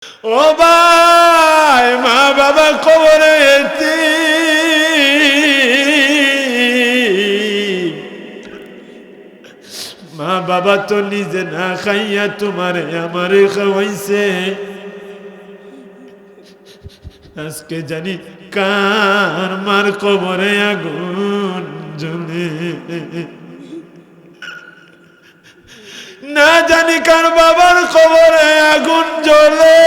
ও ভাই, মা বাবা কবরে মা বাবা তো নিজে না খাইয়া তোমারে আমারে খাওয়াইছে। আজকে জানি কার মার কবরে আগুন জ্বলে, না জানি কার বাবার কবরে আগুন জ্বলে।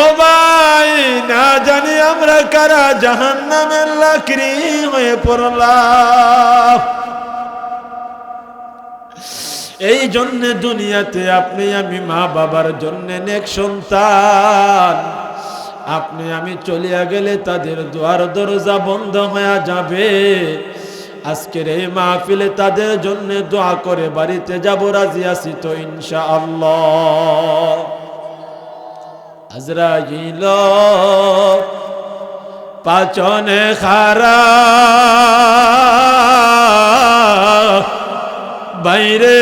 ও ভাই, না জানি আমরা কারা জাহান্নামের লাকড়ি হয়ে পড়লাম। এই জন্য দুনিয়াতে আপনি আমি মা বাবার জন্য নেক সন্তান, আপনি আমি চলিয়া গেলে তাদের দুয়ার দরজা বন্ধ হয়ে যাবে। আজকের এই মাহফিলে তাদের জন্য দোয়া করে বাড়িতে যাব, রাজি আছি তো ইনশাআল্লাহ। আজরাইল পাচনে খারা, বাইরে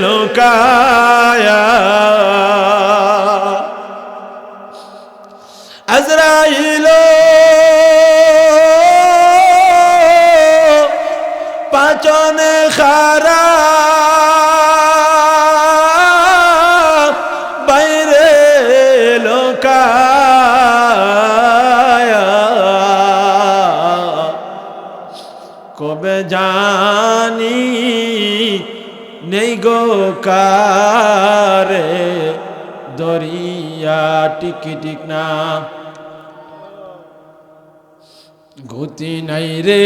লোকায়া। আজরাইল পাচনে খারা, বাইরে লোকায়া। কবে জানি নেই গো কারে দরিয়া টিক না, গতি নাই রে,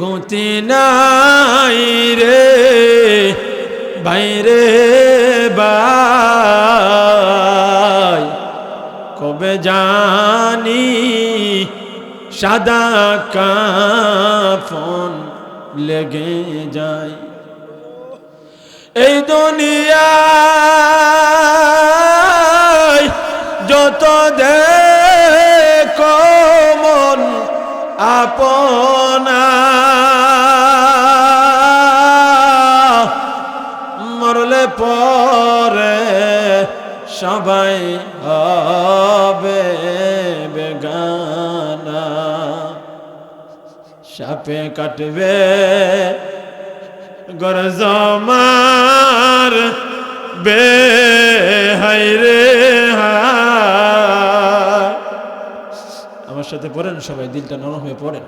গতি নাই রে, বাইরে বাই। কবে জানি সাদা কাফন লেগে যায়। এই দুনিয়ায় যত দেখো মন আপনা, মরলে পরে সবাই হবে বেগানা। সাপে কাটবে গরজ মার বে, হায় রে হায়। আমার সাথে পড়েন সবাই, দিলটা নরম হয়ে পড়েন।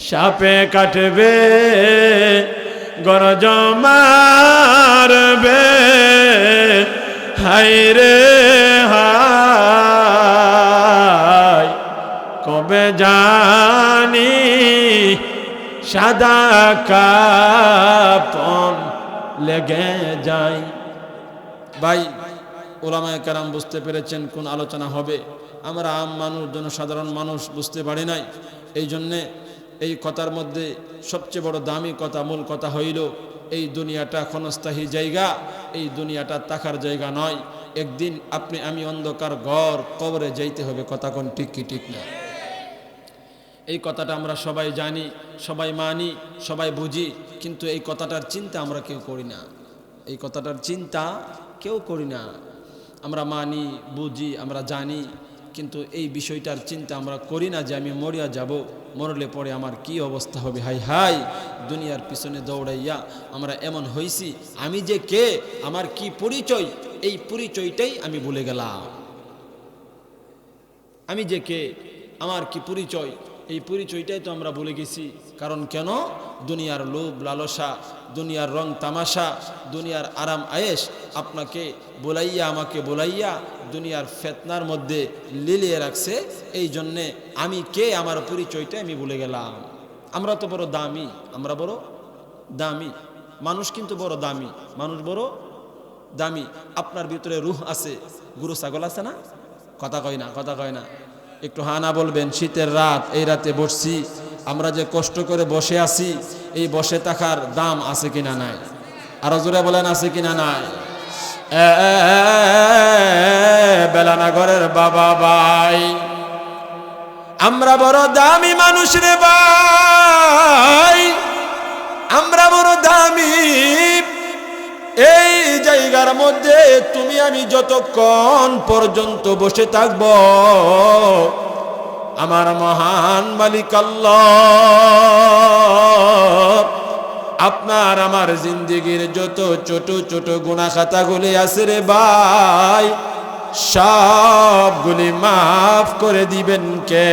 সাপে কাটবে গরজ মারবে, হায় রে হায়। কবে জানি সাদা কাপন লেগে যায়। ভাই, ওলামায়ে কেরাম বুঝতে পেরেছেন কোন আলোচনা হবে। আমরা আম মানুষ, জনসাধারণ মানুষ বুঝতে পারি নাই। এই জন্যে এই কথার মধ্যে সবচেয়ে বড় দামি কথা, মূল কথা হইল এই দুনিয়াটা ক্ষণস্থায়ী জায়গা, এই দুনিয়াটা থাকার জায়গা নয়। একদিন আপনি আমি অন্ধকার ঘর কবরে যাইতে হবে। কথা কোন ঠিক কি ঠিক না? এই কথাটা আমরা সবাই জানি, সবাই মানি, সবাই বুঝি, কিন্তু এই কথাটার চিন্তা আমরা কেউ করি না। এই কথাটার চিন্তা কেউ করি না। আমরা মানি, বুঝি, আমরা জানি, কিন্তু এই বিষয়টার চিন্তা আমরা করি না যে আমি মরিয়া যাব, মরলে পরে আমার কি অবস্থা হবে। হাই হাই, দুনিয়ার পিছনে দৌড়াইয়া আমরা এমন হইছি, আমি যে কে, আমার কি পরিচয়, এই পরিচয়টাই আমি ভুলে গেলাম। আমি যে কে, আমার কি পরিচয়, এই পরিচয়টাই তো আমরা ভুলে গেছি। কারণ কেন? দুনিয়ার লোভ লালসা, দুনিয়ার রং তামাশা, দুনিয়ার আরাম আয়েশ আপনাকে বলাইয়া, আমাকে বলাইয়া দুনিয়ার ফেতনার মধ্যে লিলিয়ে রাখছে। এই জন্যে আমি কে, আমার পরিচয়টা আমি ভুলে গেলাম। আমরা তো বড় দামি, আমরা বড় দামি মানুষ, কিন্তু বড় দামি মানুষ, বড় দামি। আপনার ভিতরে রুহ আছে, গরু ছাগল আছে না? কথা কয় না, কথা কয় না। একটু হানা বলবেন। শীতের রাত, এই রাতে বসছি, আমরা যে কষ্ট করে বসে আছি, এই বসে থাকার দাম আছে কিনা নাই? আরো জোরে বলেন, আছে কিনা নাই? বেলানাগরের বাবা ভাই, আমরা বড় দামি মানুষ রে ভাই, আমরা বড় দামি। এই জায়গার মধ্যে তুমি আমি যতক্ষণ পর্যন্ত বসে থাকব, আমার মহান মালিক আল্লাহ আপনার আমার জিন্দেগির যত ছোট ছোট গুনাহ খাতাগুলি আছে রে ভাই, সবগুলি মাফ করে দিবেন কে?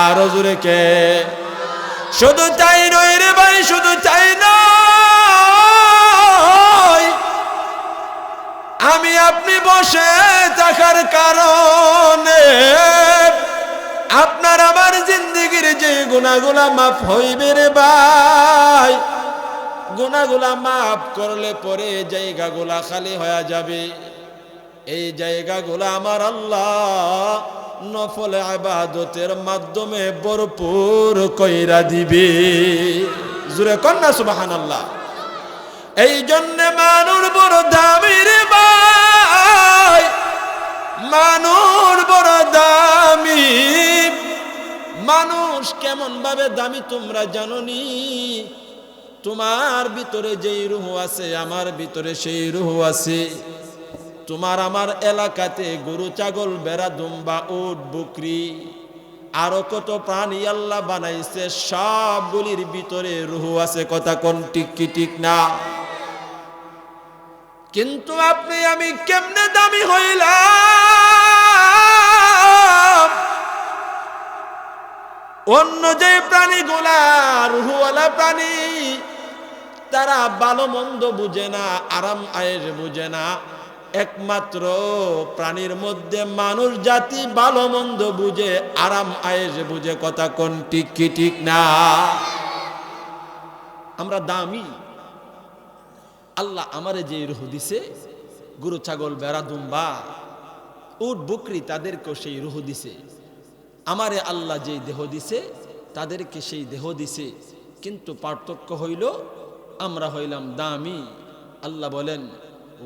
আর জোরে কে? শুধু চাই নয় রে ভাই, শুধু চাই নয়, আমি আপনি বসে থাকার কারণে আপনার আমার জিন্দেগির যে গুনাহগুলা মাফ হইবে রে ভাই, গুনাহগুলা মাফ করলে পরে জায়গাগুলা খালি হয়ে যাবে। এই জায়গাগুলা আমার আল্লাহ নফল ইবাদতের মাধ্যমে ভরপুর কইরা দিবে। জোরে কন্যা সুবহানাল্লাহ। এই জন্য মানুষ বড় দামি রে ভাই, মানুষ বড় দামি। মানুষ কেমন ভাবে দামি তোমরা জানোনি? তোমার ভিতরে যেই রূহ আছে আমার ভিতরে সেই রূহ আছে। তোমার আমার এলাকাতে গরু ছাগল ভেড়া দুম্বা উট বকরি আরো কত প্রাণী আল্লাহ বানাইছে, সবগুলির ভিতরে রূহ আছে। কথা কোন ঠিক কি ঠিক না? কিন্তু আপনি আমি কেমনে দামি হইলাম? অন্য যে প্রাণীগুলা রূহওয়ালা প্রাণী, তারা ভালো মন্দ বুঝে না, আরাম আয়েশ বুঝে না। একমাত্র প্রাণীর মধ্যে মানুষ জাতি ভালো মন্দ বুঝে, আরাম আয়েশ বুঝে। কথা কোন ঠিক কি ঠিক না? আমরা দামি। আল্লাহ আমারে যে রূহ দিছে, গরু ছাগল ভেড়া দুম্বা উট বকরি তাদেরকেও সেই রূহ দিছে। আমারে আল্লাহ যেই দেহ দিছে তাদেরকে সেই দেহ দিছে, কিন্তু পার্থক্য হইল আমরা হইলাম দামি। আল্লাহ বলেন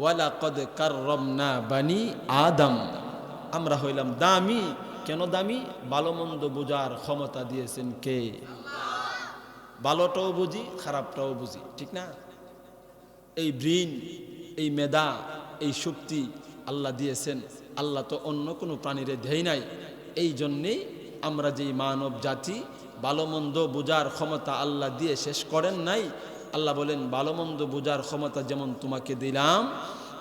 ওয়ালাকাদ কাররামনা বানি আদম, আমরা হইলাম দামি। কেন দামি? ভালো মন্দ বোঝার ক্ষমতা দিয়েছেন কে? ভালোটাও বুঝি, খারাপটাও বুঝি, ঠিক না? এই ব্রেন, এই মেধা, এই শক্তি আল্লাহ দিয়েছেন। আল্লাহ তো অন্য কোনো প্রাণীরে দেয় নাই। এই জন্যেই আমরা যেই মানব জাতি, ভালো মন্দ বোঝার ক্ষমতা আল্লাহ দিয়ে শেষ করেন নাই। আল্লাহ বলেন ভালো মন্দ বোঝার ক্ষমতা যেমন তোমাকে দিলাম,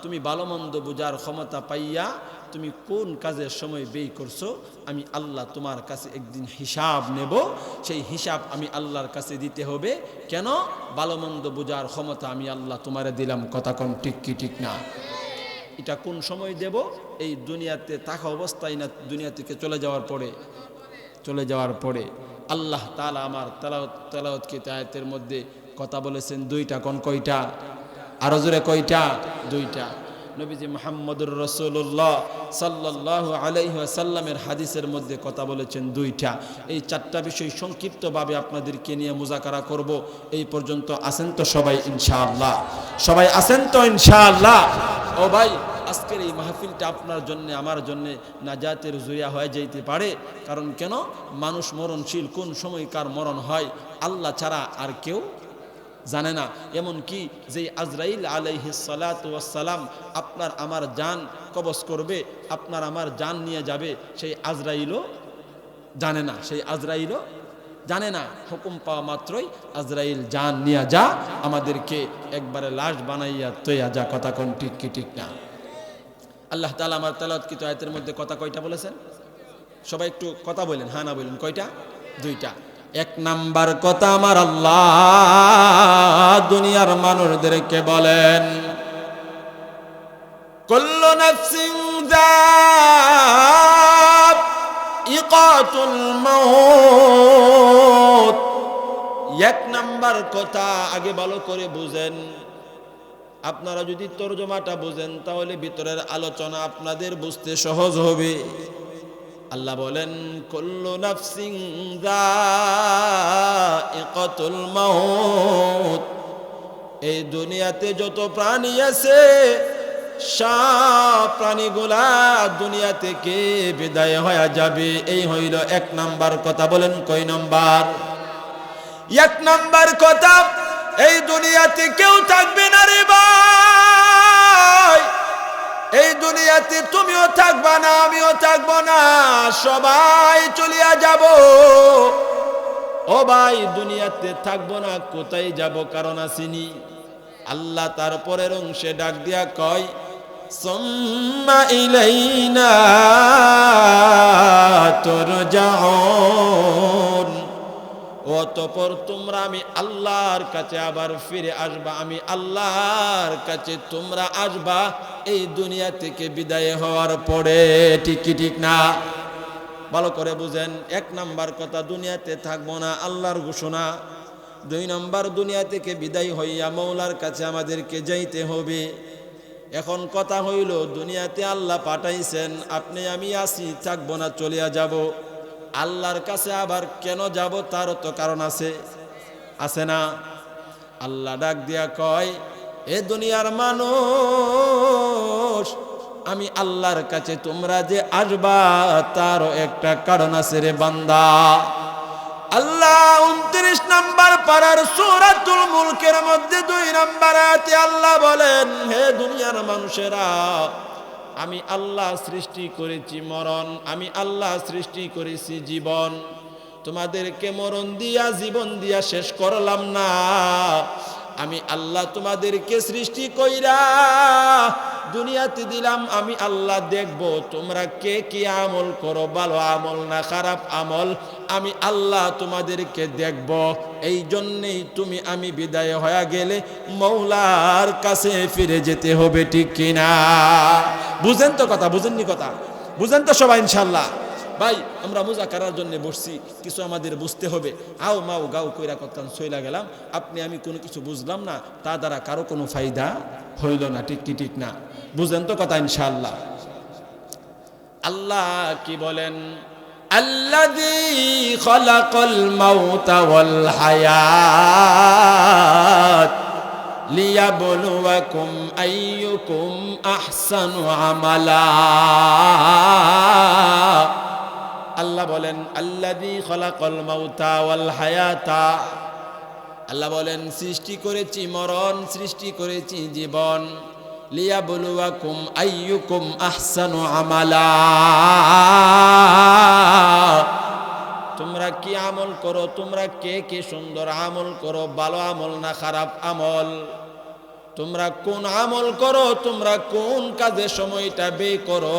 তুমি ভালো মন্দ বোঝার ক্ষমতা পাইয়া তুমি কোন কাজের সময় ব্যয় করছো, আমি আল্লাহ তোমার কাছে একদিন হিসাব নেব। সেই হিসাব আমি আল্লাহর কাছে দিতে হবে। কেন? ভালো মন্দ বোঝার ক্ষমতা আমি আল্লাহ তোমারে দিলাম। কথা কোন ঠিক কি ঠিক না? এটা কোন সময় দেব? এই দুনিয়াতে থাকা অবস্থায় না দুনিয়া থেকে চলে যাওয়ার পরে? চলে যাওয়ার পরে। আল্লাহ তাআলা আমার তেলাওয়াতকৃত আয়াতের মধ্যে কথা বলেছেন দুইটা। কোন কয়টা? আরো জোরে কয়টা? দুইটা। নবীজি মুহাম্মদুর রাসূলুল্লাহ সাল্লাল্লাহু আলাইহি ওয়াসাল্লামের হাদিসের মধ্যে কথা বলেছেন দুইটা। এই চারটা বিষয় সংক্ষিপ্তভাবে আপনাদেরকে নিয়ে মুযাকারা করব। এই পর্যন্ত আছেন তো সবাই ইনশাআল্লাহ? সবাই আছেন তো ইনশাআল্লাহ? ও ভাই, আজকের এই মাহফিলটা আপনার জন্য আমার জন্য নাজাতের জরিয়া হয়ে যাইতে পারে। কারণ কেন? মানুষ মরণশীল, কোন সময় কার মরণ হয় আল্লাহ ছাড়া আর কেউ জানে না। এমন কি যে আজরাইল আলাইহিস সালাতু ওয়াস সালাম আপনার আমার জান কবজ করবে, আপনার আমার জান নিয়ে যাবে, সেই আজরাইলও জানে না। সেই আজরাইলও জানে না। হুকুম পাওয়া মাত্রই আজরাইল জান নিয়ে যা, আমাদেরকে একবারে লাশ বানাইয়া তৈয়া যা। কথা কোন ঠিক কি ঠিক না? আল্লাহ তাআলা আমার তেলাওয়াতকৃত আয়াতের মধ্যে কথা কয়টা বলেছেন? সবাই একটু কথা বলেন, হ্যাঁ না বলেন। কয়টা? দুইটা। এক নাম্বার কথা আমার আল্লাহ দুনিয়ার মানুষদেরকে বলেন, কুল্লু নাফসিন যায়িকাতুল মাউত। এক নাম্বার কথা আগে ভালো করে বুঝেন। আপনারা যদি তরজমাটা বুঝেন তাহলে ভিতরের আলোচনা আপনাদের বুঝতে সহজ হবে। আল্লাহ বলেন কুল্লু নাফসিন যায়িকাতুল মাউত। এই দুনিয়াতে যত প্রাণী আছে সব প্রাণীগুলা দুনিয়া থেকে বিদায় হয়ে যাবে। এই হইল এক নাম্বার কথা। বলেন কয় নাম্বার? এক নাম্বার কথা, এই দুনিয়াতে কেউ থাকবে না রে ভাই। এই দুনিয়াতে তুমিও থাকবা না, আমিও থাকবো না, সবাই চলিয়া যাব। ও ভাই, দুনিয়াতে থাকবো না, কোথায় যাব? কারণ আসেনি। আল্লাহ তার পরের অংশে ডাক দিয়া কয়, সুম্মা ইলাইনা তুরজাউন। অতঃপর তোমরা আমি আল্লাহর কাছে আবার ফিরে আসবা। আমি আল্লাহর কাছে তোমরা আসবা এই দুনিয়া থেকে বিদায় হওয়ার পরে। ঠিক কি ঠিক না? ভালো করে বুঝেন। এক নাম্বার কথা, দুনিয়াতে থাকবো না, আল্লাহর ঘোষণা। দুই নাম্বার, দুনিয়া থেকে বিদায় হইয়া মৌলার কাছে আমাদেরকে যাইতে হবে। এখন কথা হইল, দুনিয়াতে আল্লাহ পাঠাইছেন, আপনি আমি আসি, থাকবো না, চলিয়া যাব। আল্লাহর কাছে আবার কেন যাব? তারও তো কারণ আছে, আছে না? আল্লাহ ডাক দিয়া কয়, এ দুনিয়ার মানুষ, আমি আল্লাহর কাছে তোমরা যে আসবা তারও একটা কারণ আছে রে বান্দা। আল্লাহ 29 নম্বর পারার সূরাতুল মুলকের মধ্যে 2 নম্বর আয়াতে আল্লাহ বলেন, হে দুনিয়ার মানুষেরা, আমি আল্লাহ সৃষ্টি করেছি মরণ, আমি আল্লাহ সৃষ্টি করেছি জীবন। তোমাদেরকে মরণ দিয়া জীবন দিয়া শেষ করলাম না। আমি আল্লাহ তোমাদেরকে সৃষ্টি কইরা দুনিয়াতে দিলাম। আমি আল্লাহ দেখব তোমরা কে কি আমল করো, ভালো আমল না খারাপ আমল, আমি আল্লাহ তোমাদেরকে দেখব। এই জন্যেই তুমি আমি বিদায় হয়ে গেলে মৌলার কাছে ফিরে যেতে হবে। ঠিক কিনা? বুঝেন তো কথা? বুঝেননি কথা? বুঝেন তো সবাই ইনশাল্লাহ? ভাই, আমরা মুজাকারার জন্য বসছি, কিছু আমাদের বুঝতে হবে। আও মাও গাও কইরা করতাম, সইলা গেলাম, আপনি আমি কোনো কিছু বুঝলাম না, তা দ্বারা কারো কোনো ফায়দা হইল না। ঠিক কি ঠিক না? বুঝেন তো কথা ইনশাআল্লাহ? আল্লাহ কি বলেন? আল্লাযী খালাকাল মাউতা ওয়াল হায়াত লিয়াবলুয়াকুম আইয়ুকুম আহসানু আমালা। আল্লাহ বলেন, আল্লাযী খালাকাল মাউতা ওয়াল হায়াতা। আল্লাহ বলেন, সৃষ্টি করেছি মরণ, সৃষ্টি করেছি জীবন। লিয়াবলুয়াকুম আইয়ুকুম আহসানু আমালা। তোমরা কি আমল করো, তোমরা কে কে সুন্দর আমল করো, ভালো আমল না খারাপ আমল, তোমরা কোন আমল করো, তোমরা কোন কাজে সময়টা ব্যয় করো,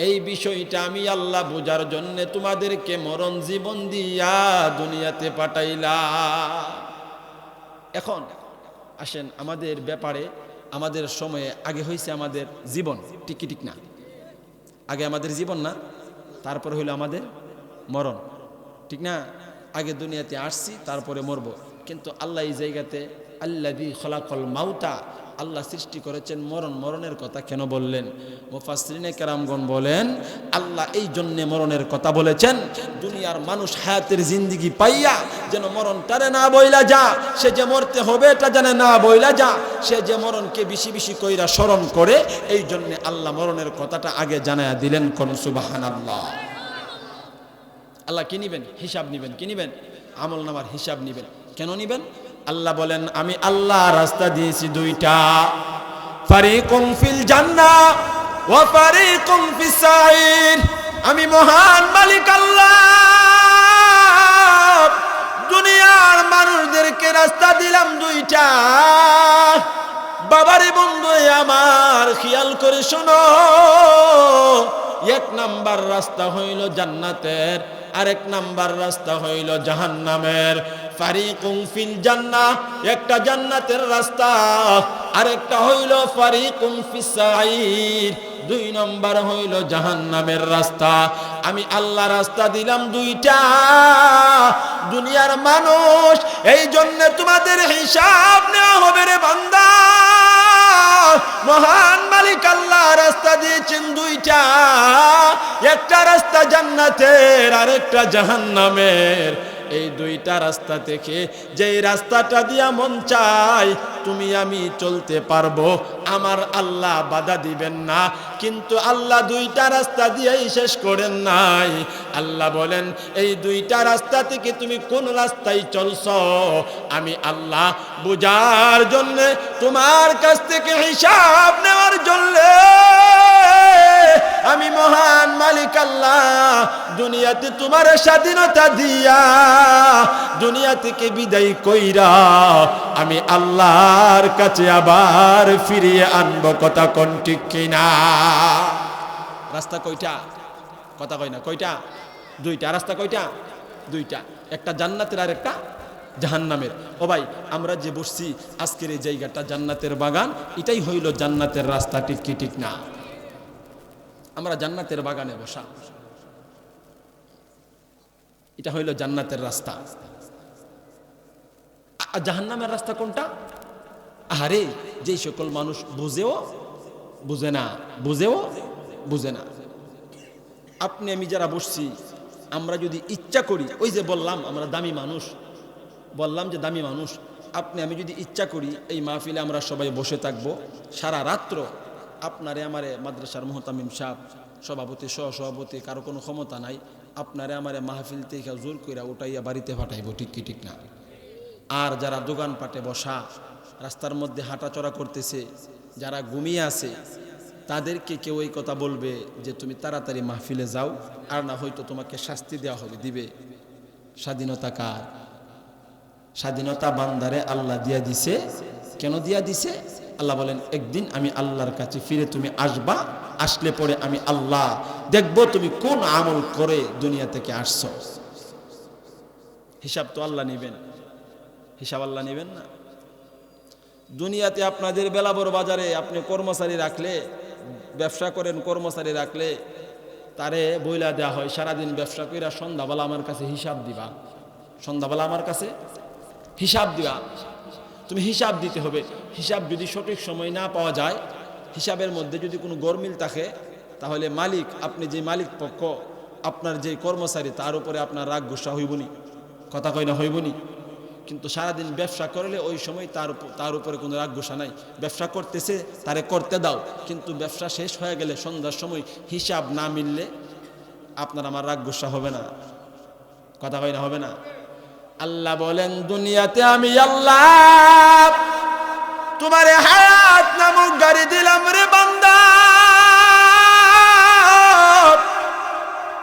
এই বিষয়টা আমি আল্লাহ বোঝার জন্য তোমাদেরকে মরণ জীবন দিয়া দুনিয়াতে পাঠাইলাম। এখন আসেন আমাদের ব্যাপারে, আমাদের সময়ে আগে হয়েছে আমাদের জীবন। ঠিক কি ঠিক না? আগে আমাদের জীবন না, তারপরে হইলো আমাদের মরণ। ঠিক না? আগে দুনিয়াতে আসছি, তারপরে মরব। কিন্তু আল্লাহ এই জায়গাতে আল্লাযী খালাকাল মাউতা, আল্লাহ সৃষ্টি করেছেন মরণ। মরণের কথা কেন বললেন? মুফাসসিরিনে কেরামগণ বলেন, আল্লাহ এই জন্যে মরণের কথা বলেছেন, দুনিয়ার মানুষ হায়াতের জিন্দিগি পাইয়া যেন মরণ তারে না বইলা যা, সে যে মরতে হবে এটা জানে না বইলা যা, সে যে মরণকে বেশি বেশি কইরা স্মরণ করে, এই জন্যে আল্লাহ মরণের কথাটা আগে জানায়া দিলেন। কোন সুবহানাল্লাহ। আল্লাহ কি নিবেন? হিসাব নিবেন। কি নিবেন? আমল নামার হিসাব নিবেন। কেন নিবেন? আল্লাহ বলেন, আমি আল্লাহ রাস্তা দিয়েছি দুইটা, ফারিকুম ফিল জান্নাহ ওয়া ফারিকুম ফিস সাঈর। আমি মহান মালিক আল্লাহ দুনিয়ার মানুষদেরকে রাস্তা দিলাম দুইটা। বাবারে বন্ধু আমার, খেয়াল করে শোনো, এক নাম্বার রাস্তা হইল জান্নাতের, আরেক নাম্বার রাস্তা হইল জাহান্নামের। ফারিকুম ফিল জান্নাহ, একটা জান্নাতের রাস্তা, আরেকটা হইল ফারিকুম ফিস সাঈর, 2 নম্বর হইল জাহান্নামের রাস্তা। আমি আল্লাহ রাস্তা দিলাম দুইটা দুনিয়ার মানুষ, এই জন্য তোমাদের হিসাব নেওয়া হবে রে বান্দা। মহান মালিক আল্লাহ রাস্তা দিয়েছেন দুইটা, একটা রাস্তা জান্নাতের, আরেকটা জাহান্নামের। এই দুইটা রাস্তা থেকে যেই রাস্তাটা দিয়া মন চায় তুমি আমি চলতে পারবো, আমার আল্লাহ বাধা দিবেন না। কিন্তু আল্লাহ দুইটা রাস্তা দিয়েই শেষ করেন নাই। আল্লাহ বলেন এই দুইটা রাস্তা থেকে তুমি কোন রাস্তায় চলছো, আমি আল্লাহ বুঝার জন্য, তোমার কাছ থেকে হিসাব নেওয়ার জন্য আমি মহান মালিক আল্লাহ দুনিয়াতে তোমার স্বাধীনতা দিয়া দুনিয়া থেকে বিদায় কইরা আমি আল্লাহর কাছে আবার ফিরিয়ে আনবো। কথা কোন ঠিক কিনা? রাস্তা কয়টা? কথা কয় না, কয়টা? দুইটা। রাস্তা কয়টা? দুইটা, একটা জান্নাতের আর একটা জাহান্নামের। ও ভাই, আমরা যে বসছি আজকের এই জায়গাটা জান্নাতের বাগান, এটাই হইল জান্নাতের রাস্তা, ঠিক কি ঠিক না? আমরা জান্নাতের বাগানে বসা, এটা হইল জান্নাতের রাস্তা। জাহান্নামের রাস্তা কোনটা? আরে যেই সকল মানুষ বুঝেও বুঝে না, বুঝেও বুঝে না। আপনি আমি যারা বসছি, আমরা যদি ইচ্ছা করি, ওই যে বললাম আমরা দামি মানুষ, বললাম যে দামি মানুষ, আপনি আমি যদি ইচ্ছা করি এই মাহফিলে আমরা সবাই বসে থাকবো সারা রাত্র। আপনারে আমারে মাদ্রাসার মুহতামিম সাহেব, সভাপতি সহসভাপতি, কারো কোনো ক্ষমতা নাই, আপনারে আমারে মাহফিল থেকে জোর করে উঠাইয়া বাড়িতে পাঠাইব, ঠিক কি ঠিক না? আর যারা দোকানপাটে বসা, রাস্তার মধ্যে হাঁটাচলা করতেছে, যারা ঘুমিয়ে আছে, তাদেরকে কেউ এই কথা বলবে যে তুমি তাড়াতাড়ি মাহফিলে যাও, আর না হয়তো তোমাকে শাস্তি দেওয়া হবে, দিবে। স্বাধীনতা কার? স্বাধীনতা বান্দারে আল্লাহ দিয়া দিছে। কেন দিয়া দিছে? আল্লাহ বলেন একদিন আমি আল্লাহর কাছে ফিরে তুমি আসবা, আসলে পরে আমি আল্লাহ দেখবো তুমি কোন আমল করে দুনিয়া থেকে আসছো। হিসাব তো আল্লাহ নিবেন, হিসাব আল্লাহ নিবেন না। দুনিয়াতে আপনাদের বেলাবর বাজারে আপনি কর্মচারী রাখলে, ব্যবসা করেন, কর্মচারী রাখলে তারে বইলা দেওয়া হয় সারাদিন ব্যবসা কইরা সন্ধ্যাবেলা আমার কাছে হিসাব দিবা, সন্ধ্যাবেলা আমার কাছে হিসাব দিবা। তুমি হিসাব দিতে হবে। হিসাব যদি সঠিক সময় না পাওয়া যায়, হিসাবের মধ্যে যদি কোনো গরমিল থাকে, তাহলে মালিক, আপনি যে মালিক পক্ষ, আপনার যে কর্মচারী, তার উপরে আপনার রাগ গুসা হইবনি। কথা কয় না, হইবনি। কিন্তু সারাদিন ব্যবসা করলে ওই সময় তার উপরে কোনো রাগ গুসা নাই। ব্যবসা করতেছে, তারে করতে দাও, কিন্তু ব্যবসা শেষ হয়ে গেলে সন্ধ্যার সময় হিসাব না মিললে আপনার আমার রাগ গুসা হবে না। কথা কয় না, হবে না। আল্লাহ বলেন দুনিয়াতে আমি আল্লাহ তোমারে হায়াত নামক গাড়ি দিলাম রে বান্দা,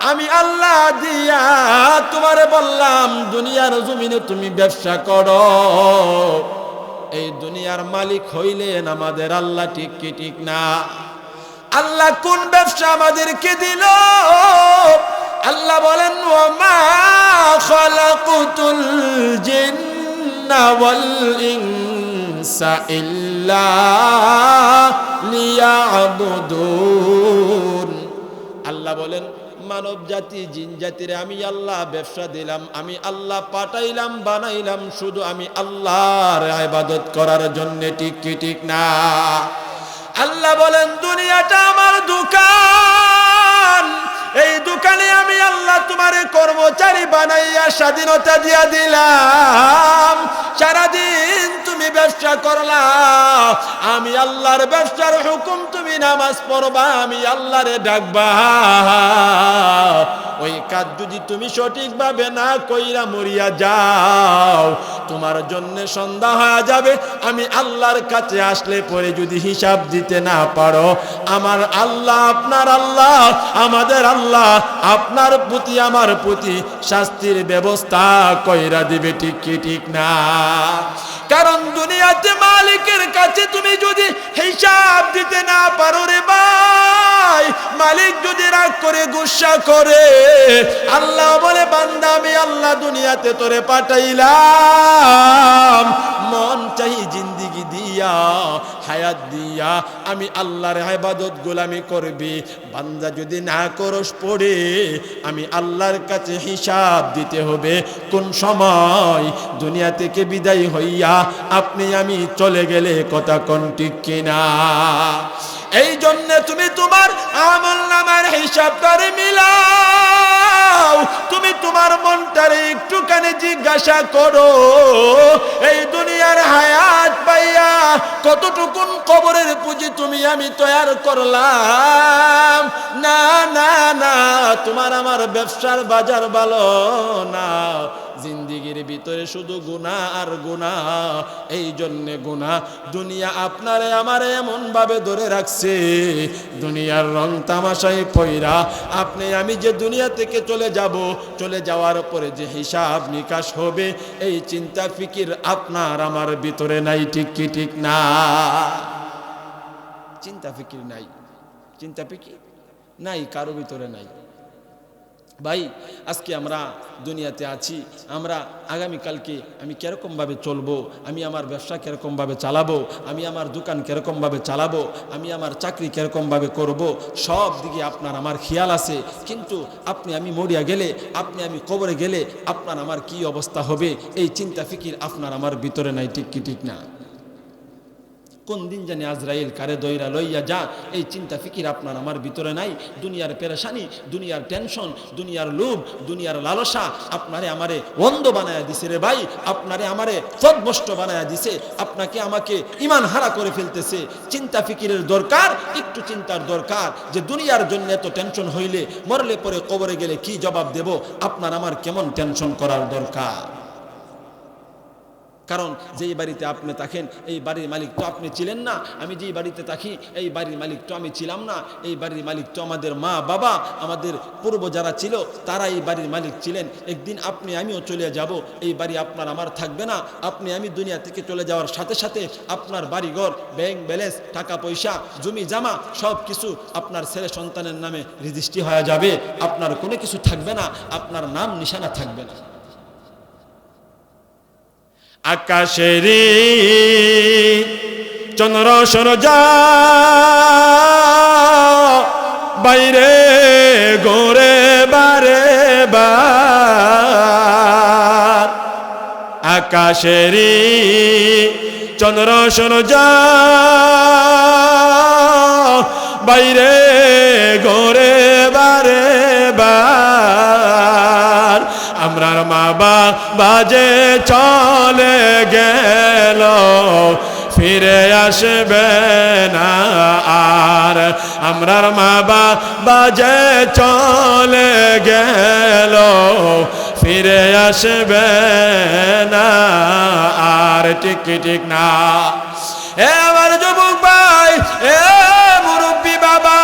আমি আল্লাহ দিয়া তোমারে বললাম দুনিয়ার জমিনে তুমি ব্যবসা করো। এই দুনিয়ার মালিক হইলেন আমাদের আল্লাহ, ঠিক কি ঠিক না? আল্লাহ কোন ব্যবসা আমাদেরকে দিল? আল্লাহ বলেন ওয়ামা খালাকুতুল জিন্না ওয়াল ইনসা ইল্লা লিয়াবুদুন। আল্লাহ বলেন মানব জাতি, জিন জাতিরে আমি আল্লাহ ব্যবসা দিলাম, আমি আল্লাহ পাঠাইলাম, বানাইলাম শুধু আমি আল্লাহর ইবাদত করার জন্য, ঠিক কি ঠিক না? আল্লাহ বলেন দুনিয়াটা আমার দোকান, এই দোকানে আমি আল্লাহ তোমারে কর্মচারী বানাইয়া স্বাধীনতা দিয়া দিলাম। সারাদিন তুমি ব্যবসা করলা, আমি আল্লাহর ব্যবসার হুকুম, তুমি নামাজ পড়বা, আমি আল্লাহরে ডাকবা। ওই কাজ যদি তুমি সঠিকভাবে না কইরা মরিয়া যাও, তোমার জন্য সন্ধ্যা হয়ে যাবে। আমি আল্লাহর কাছে আসলে পরে যদি হিসাব দিতে না পারো, আমার আল্লাহ, আপনার আল্লাহ, আমাদের আল্লাহ আপনার প্রতি আমার প্রতি শাস্তির ব্যবস্থা কইরা দিবে, ঠিক কি ঠিক না? কারণ দুনিয়াতে মালিকের কাছে তুমি যদি হিসাব দিতে না পারো রে ভাই, মালিক যদি রাগ করে গুসা করে, আল্লাহ বলে বান্দা আমি আল্লাহ দুনিয়াতে তোরে পাঠাইলাম মন চাই জিন্দিগি দিয়া, হায়াত দিয়া আমি আল্লাহর ইবাদত গোলামি করবি। বান্দা যদি না করস পড়ে আমি আল্লাহর কাছে হিসাব দিতে হবে। কোন সময় দুনিয়া থেকে বিদায় হইয়া আপনি আমি চলে গেলে, কথা কোন ঠিক কিনা? এই জন্য তুমি তোমার আমলনামার হিসাবটারে মিলাও, তুমি তোমার মনটারে একটুখানি জিজ্ঞাসা করো, এই দুনিয়ার হায়াত পাইয়া কতটুকুন কবরের পুঁজি তুমি আমি তৈয়ার করলাম। না না না, তোমার আমার ব্যবসার বাজার ভালো না, জিন্দিগির ভিতরে শুধু গুনাহ আর গুনাহ। এই জন্যে গুনাহ দুনিয়া আপনারে আমারে এমন ভাবে ধরে রাখছে, দুনিয়ার রং তামাশায় পয়রা আপনি আমি যে দুনিয়া থেকে চলে যাব, চলে যাওয়ার পরে যে হিসাব নিকাশ হবে, এই চিন্তা ফিকির আপনার আমার ভিতরে নাই। ঠিক কি ঠিক না? চিন্তা ফিকির নাই, চিন্তা ফিকির নাই, কারো ভিতরে নাই। ভাই আজকে আমরা দুনিয়াতে আছি, আমরা আগামীকালকে আমি কীরকমভাবে চলবো, আমি আমার ব্যবসা কীরকমভাবে চালাবো, আমি আমার দোকান কীরকমভাবে চালাবো, আমি আমার চাকরি কীরকমভাবে করব, সব দিকে আপনার আমার খেয়াল আছে। কিন্তু আপনি আমি মরিয়া গেলে, আপনি আমি কবরে গেলে আপনার আমার কি অবস্থা হবে, এই চিন্তা ফিকির আপনার আমার ভিতরে নাই। ঠিক কি ঠিক না? কোন দিন জানি আজরাইল কারে দইরা লইয়া যা, এই চিন্তা ফিকির আপনার আমার ভিতরে নাই। দুনিয়ার পেরেশানি, দুনিয়ার টেনশন, দুনিয়ার লোভ, দুনিয়ার লালসা আপনারে আমারে অন্ধ বানায়া দিছে রে ভাই, আপনারে আমারে পথভ্রষ্ট বানায়া দিছে, আপনাকে আমাকে ইমান হারা করে ফেলতেছে। চিন্তা ফিকিরের দরকার, একটু চিন্তার দরকার যে দুনিয়ার জন্য এত টেনশন হইলে মরলে পরে কবরে গেলে কি জবাব দেব, আপনার আমার কেমন টেনশন করার দরকার। কারণ যেই বাড়িতে আপনি থাকেন এই বাড়ির মালিক তো আপনি ছিলেন না, আমি যেই বাড়িতে থাকি এই বাড়ির মালিক তো আমি ছিলাম না, এই বাড়ির মালিক তো আমাদের মা বাবা, আমাদের পূর্ব যারা ছিল তারা এই বাড়ির মালিক ছিলেন। একদিন আপনি আমিও চলে যাব, এই বাড়ি আপনার আমার থাকবে না। আপনি আমি দুনিয়া থেকে চলে যাওয়ার সাথে সাথে আপনার বাড়িঘর, ব্যাংক ব্যালেন্স, টাকা পয়সা, জমি জামা সব কিছু আপনার ছেলে সন্তানের নামে রেজিস্ট্রি হয়ে যাবে, আপনার কোনো কিছু থাকবে না, আপনার নাম নিশানা থাকবে না। আকাশেরি চন্দ্র সূর্য বাইরে গোরে বারে বার, আকাশেরি চন্দ্র সূর্য বাইরে গোরে বারে বার, আমরার মা বাবা যে চলে গেল ফিরে আসবে না আর, আমরার মা বাবা যে চলে গেল ফিরে আসবে না আর। ঠিক কি ঠিক না? এ আমার যুবক ভাই, এ মুরব্বী বাবা,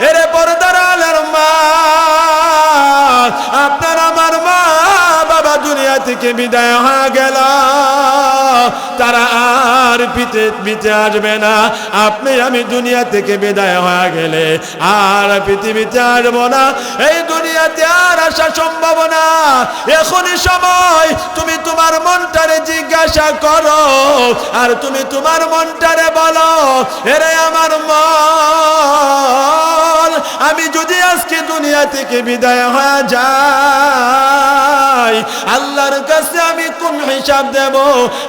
এরে পর্দার আলের মা, আপনার আমার মা বাবা দুনিয়া থেকে বিদায় হয়ে গেল, তারা আর পৃথিবীতে আসবে না। আপনি আমি দুনিয়া থেকে বিদায় হয়ে গেলে আর পৃথিবীতে আসবো না, এই দুনিয়াতে আর আসা সম্ভব না। এখনই সময় তুমি তোমার মনটারে জিজ্ঞাসা করো, আর তুমি তোমার মনটারে বলো, এরে আমার মন, আমি যদি আজকে দুনিয়া থেকে বিদায় হয়ে যাই, আল্লাহর কাছে আমি কোন হিসাব দেব,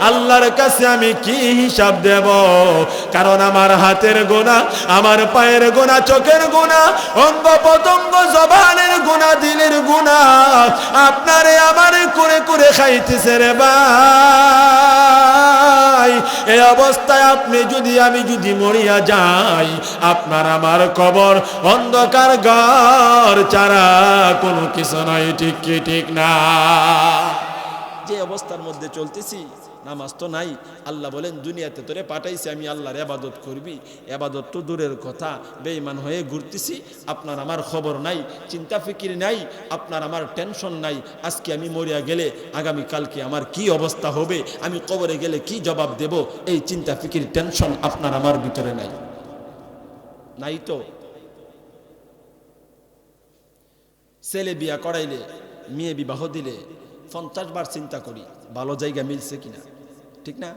আল্লাহর কাছে আমি কি হিসাব দেব? কারণ আমার হাতের গুনাহ, আমার পায়ের গুনাহ, চোখের গুনাহ, অঙ্গ প্রত্যঙ্গ, জবানের গুনাহ, দিলের গুনাহ আপনারে আমারে করে করে খাইতেছে রে ভাই। এই অবস্থায় আপনি যদি আমি যদি মরিয়া যাই, আপনার আমার কবর অন্ধকার ঘর ছাড়া কোনো কিছু নয়। ঠিক কি ঠিক না? যে অবস্থার মধ্যে চলতেছি, নামাজ তো নাই। আল্লাহ বলেন দুনিয়াতে তোরে পাঠাইছি আমি আল্লাহর ইবাদত করবি, ইবাদত তো দূরের কথা, বেঈমান হয়ে ঘুরতেছি, আপনার আমার খবর নাই, চিন্তা ফিকির নাই, আপনার আমার টেনশন নাই। আজকে আমি মরিয়া গেলে আগামী কালকে আমার কি অবস্থা হবে, আমি কবরে গেলে কি জবাব দেব, এই চিন্তা ফিকির টেনশন আপনার আমার ভিতরে নাই। নাই তো। ছেলে বিয়া করাইলে, মেয়ে বিবাহ দিলে 50 বার চিন্তা করি ভালো জায়গা মিলছে কিনা, ঠিক না?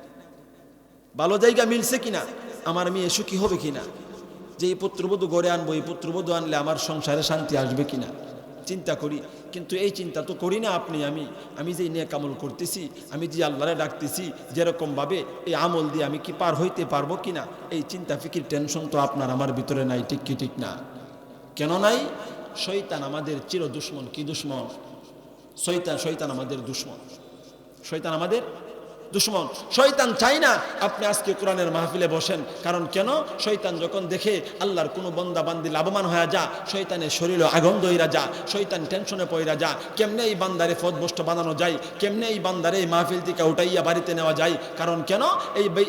ভালো জায়গা মিলছে কিনা, আমার মেয়ে সুখী হবে কিনা, যে এই পুত্রবধূ গড়ে আনবো, এই পুত্রবধূ আনলে আমার সংসারে শান্তি আসবে কিনা। চিন্তা করি, কিন্তু এই চিন্তা তো করি না আপনি আমি যে নেক আমল করতেছি, আমি যে আল্লাহরে ডাকতেছি, যেরকমভাবে এই আমল দিয়ে আমি কি পার হইতে পারবো কিনা, এই চিন্তা ফিকির টেনশন তো আপনার আমার ভিতরে নাই, ঠিক কি ঠিক না? কেন নাই? শয়তান আমাদের চির দুশ্মন। কি দুশ্মন? শয়তান আমাদের দুশ্মন। শয়তান আমাদের দুশ্মন। শয়তান চাই না আপনি আজকে কোরআনের মাহফিলে বসেন। কারণ কেন? শয়তান যখন দেখে আল্লাহর কোনো বন্দা বান্দি লাভবান হয়ে যা, শয়তানের শরীরে আগুন দইরা যা, শয়তান টেনশনে পড়া যা, কেমনে এই বান্দারে ফদভ্রষ্ট বানানো যায়, কেমনে এই বান্দারে এই মাহফিল থেকে উঠাইয়া বাড়িতে নেওয়া যায়। কারণ কেন?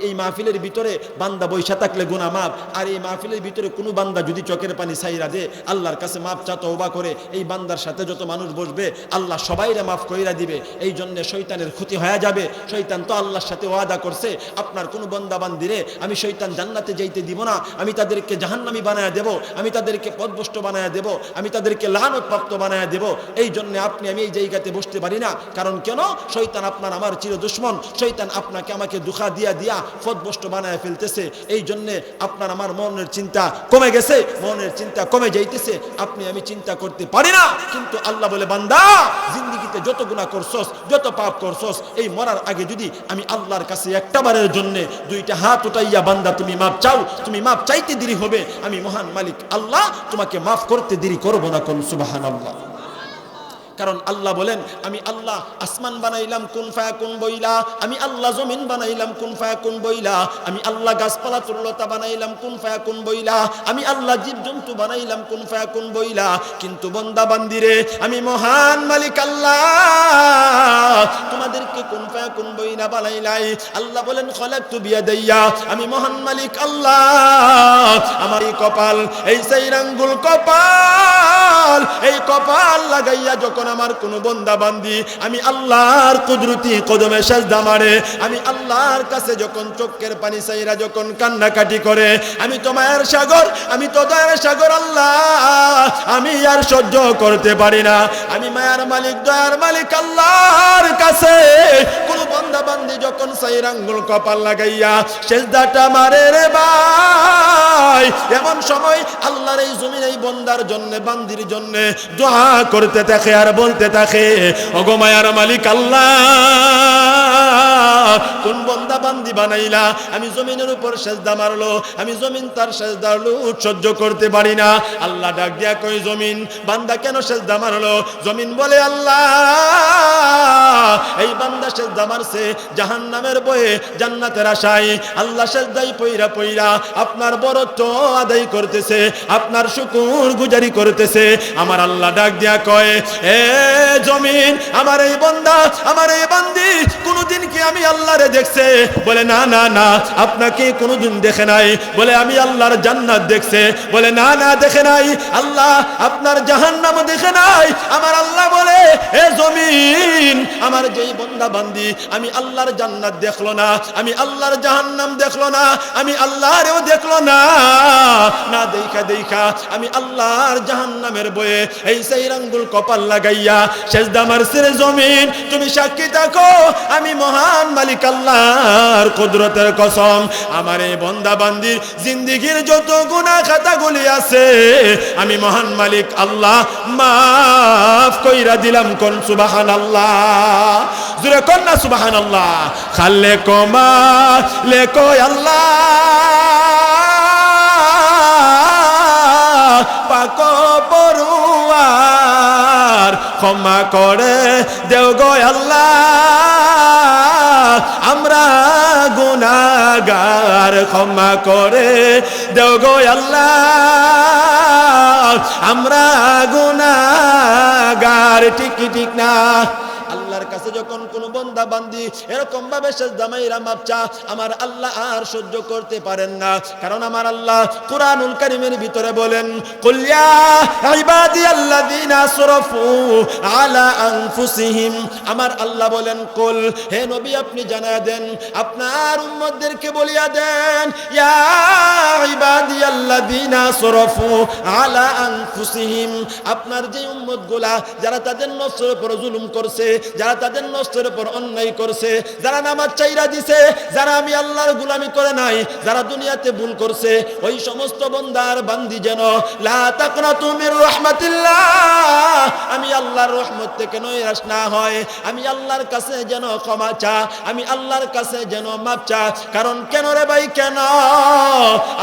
এই মাহফিলের ভিতরে বান্দা বৈশা থাকলে গুনাহ মাপ, আর এই মাহফিলের ভিতরে কোনো বান্দা যদি চোখের পানি ছাইরা দে, আল্লাহর কাছে মাপ চা তওবা করে, এই বান্দার সাথে যত মানুষ বসবে আল্লাহ সবাইরে মাফ কইরা দিবে। এই জন্য শয়তানের ক্ষতি হয়ে যাবে। শয়তান তো আল্লাহর সাথে ওয়াদা করছে, আপনার কোন বান্দা বান্দিরে আমি শয়তান জান্নাতে যাইতে দিব না, আমি তাদেরকে জাহান্নামী বানায়া দেব, আমি তাদেরকে পথভ্রষ্ট বানায়া দেব, আমি তাদেরকে লানত প্রাপ্ত বানায়া দেব। এই জন্য আপনি আমি এই জায়গাতে বসতে পারি না। কারণ কেন? শয়তান আপনার আমার চির দুশ্মন। শয়তান আপনাকে আমাকে দুঃখা দিয়া পথভ্রষ্ট বানায়া ফেলতেছে। এই জন্য আপনার আমার মনের চিন্তা কমে গেছে, মনের চিন্তা কমে যাইতেছে, আপনি আমি চিন্তা করতে পারি না। কিন্তু আল্লাহ বলে, বান্দা জিন্দেগিতে যত গুনাহ করছস, যত পাপ করছস, এই মরার আগে যদি আমি আল্লাহর কাছে একটাবারের জন্য দুইটা হাত উঠাইয়া বান্দা তুমি মাপ চাও, তুমি মাপ চাইতে দেরি হবে, আমি মহান মালিক আল্লাহ তোমাকে মাফ করতে দেরি করব না। কোন সুবহানাল্লাহ। কারণ আল্লাহ বলেন, আমি আল্লাহ আসমান বানাইলাম কুন ফায়াকুন বইলা, আমি আল্লাহ জমিন বানাইলাম কুন ফায়াকুন বইলা, আমি আল্লাহ গাছপালা তরুলতা বানাইলাম কুন ফায়াকুন বইলা, আমি আল্লাহ জীবজন্তু বানাইলাম কুন ফায়াকুন বইলা। কিন্তু বান্দা বান্দিরে আমি মহান মালিক আল্লাহ তোমাদেরকে কুন ফায়াকুন বইলা বানাইলাই। আল্লাহ বলেন, খলাকতু বিয়াদাইয়া, আমি মহান মালিক আল্লাহ আমার এই কপাল, এই সাইরাঙ্গুল কপাল, এই কপাল লাগাইয়া যখন আমার কোন বান্দা বান্দি আমি আল্লাহর কুদরতি কদমে সিজদা মারে, আমি আল্লাহর কাছে যখন চোখের পানি চাইরা যখন কান্নাকাটি করে, আমি তো মায়ের সাগর, আমি তো দয়ার সাগর আল্লাহ, আমি আর সহ্য করতে পারি না। আমি মায়ার মালিক দয়ার মালিক আল্লাহর কাছে কোন বান্দা বান্দি যখন সাইরাঙ্গুল কপাল লাগাইয়া সিজদাটা মারে রে ভাই, এমন সময় আল্লাহর এই জমিনে এই বান্দার জন্য বান্দির জন্য দোয়া করতে থাকে আর বলতে থাকে, ওগো মায়ার মালিক আল্লাহ কোন বান্দা বান্দি বানাইলা, আমি জমিনের উপর সিজদা মারলো, আমি জমিন তার সিজদা সহ্য করতে পারি না। আল্লাহ ডাক দিয়া কই, জমিন বান্দা কেন সিজদা মারলো? জমিন বলে, আল্লাহ এই বান্দা সিজদা মারছে জাহান্নামের ভয়ে জান্নাতের আশায়, আল্লাহ সিজদাই পইরা পইরা আপনার বরত্ব আদায় করতেছে, আপনার শুকর গুজারি করতেছে। আমার আল্লাহ ডাক দিয়া কয়, এ জমিন, আমার এই বান্দা আমার এই বান্দি কোনদিন কি আমি আল্লাহরে দেখছে? বলে, না না না, আপনাকে কোনদিন দেখে নাই। বলে, আমি আল্লাহর জান্নাত দেখছে? বলে, না না দেখে নাই। আল্লাহ আপনার জাহান্নাম দেখে নাই? আমার আল্লাহ বলে, এ জমিন, আমার যেই বান্দা বান্দি আমি আল্লাহর জান্নাত দেখলো না, আমি আল্লাহর জাহান্নাম দেখলো না, আমি আল্লাহরেও দেখলো না, না দেখা দেখা আমি আল্লাহর জাহান্নামের বয়ে এই সাইরাঙ্গুল কপাল লাগাইয়া সিজদা মারছে রে জমিন, তুমি সাক্ষী থাকো, আমি মহান মালিক আল্লাহর কুদরতের কসম, আমার এই বান্দা বান্দির জিন্দেগীর যত গুনাহ খাতাগুলি আছে আমি মহান মালিক আল্লাহ মাফ কইরা দিলাম। কোন সুবহানাল্লাহ, জোরে কোন না সুবহানাল্লাহ। খালে কমা লেকো আল্লাহ পাক পরুয়ার, ক্ষমা করে দেও গো আল্লাহ আমরা গুনাহগার, ক্ষমা করে দেও গো আল্লাহ আমরা গুনাহগার। ঠিক কি ঠিক না? আল্লাহর কাছে যখন কোন বান্দা বান্দি এরকম ভাবে সিজদা মাইরা মাপ চা, আমার আল্লাহ আর সহ্য করতে পারেন না। কারণ আমার আল্লাহ কুরআনুল কারীমের ভিতরে বলেন, কুল ইয়া ইবাদিয়াল্লাযিনা আসরাফু আলা আনফুসিহিম, আমার আল্লাহ বলেন, কুল, হে নবী আপনি জানায়া দেন, আপনার উম্মতদেরকে বলিয়া দেন, ইয়া ইবাদিয়াল্লাযিনা আসরাফু আলা আনফুসিহিম, আপনার যে উম্মতগুলা যারা তাদের নফসের উপর জুলুম করছে, যারা তাদের নফসের উপর উপর অন্যায় করছে, যারা নামাজ চাইরা দিছে, যারা আমি আল্লাহর গোলামি করে নাই, যারা দুনিয়াতে ভুল করছে, ওই সমস্ত বান্দার বান্দি যেন লা তাকনাতু মির রাহমাতিল্লাহ, আমি আল্লাহর রহমত থেকে নৈরাশ না হয়, আমি আল্লাহর কাছে যেন ক্ষমা চা, আমি আল্লাহর কাছে যেন মাপ চা। কারণ কেন রে ভাই, কেন?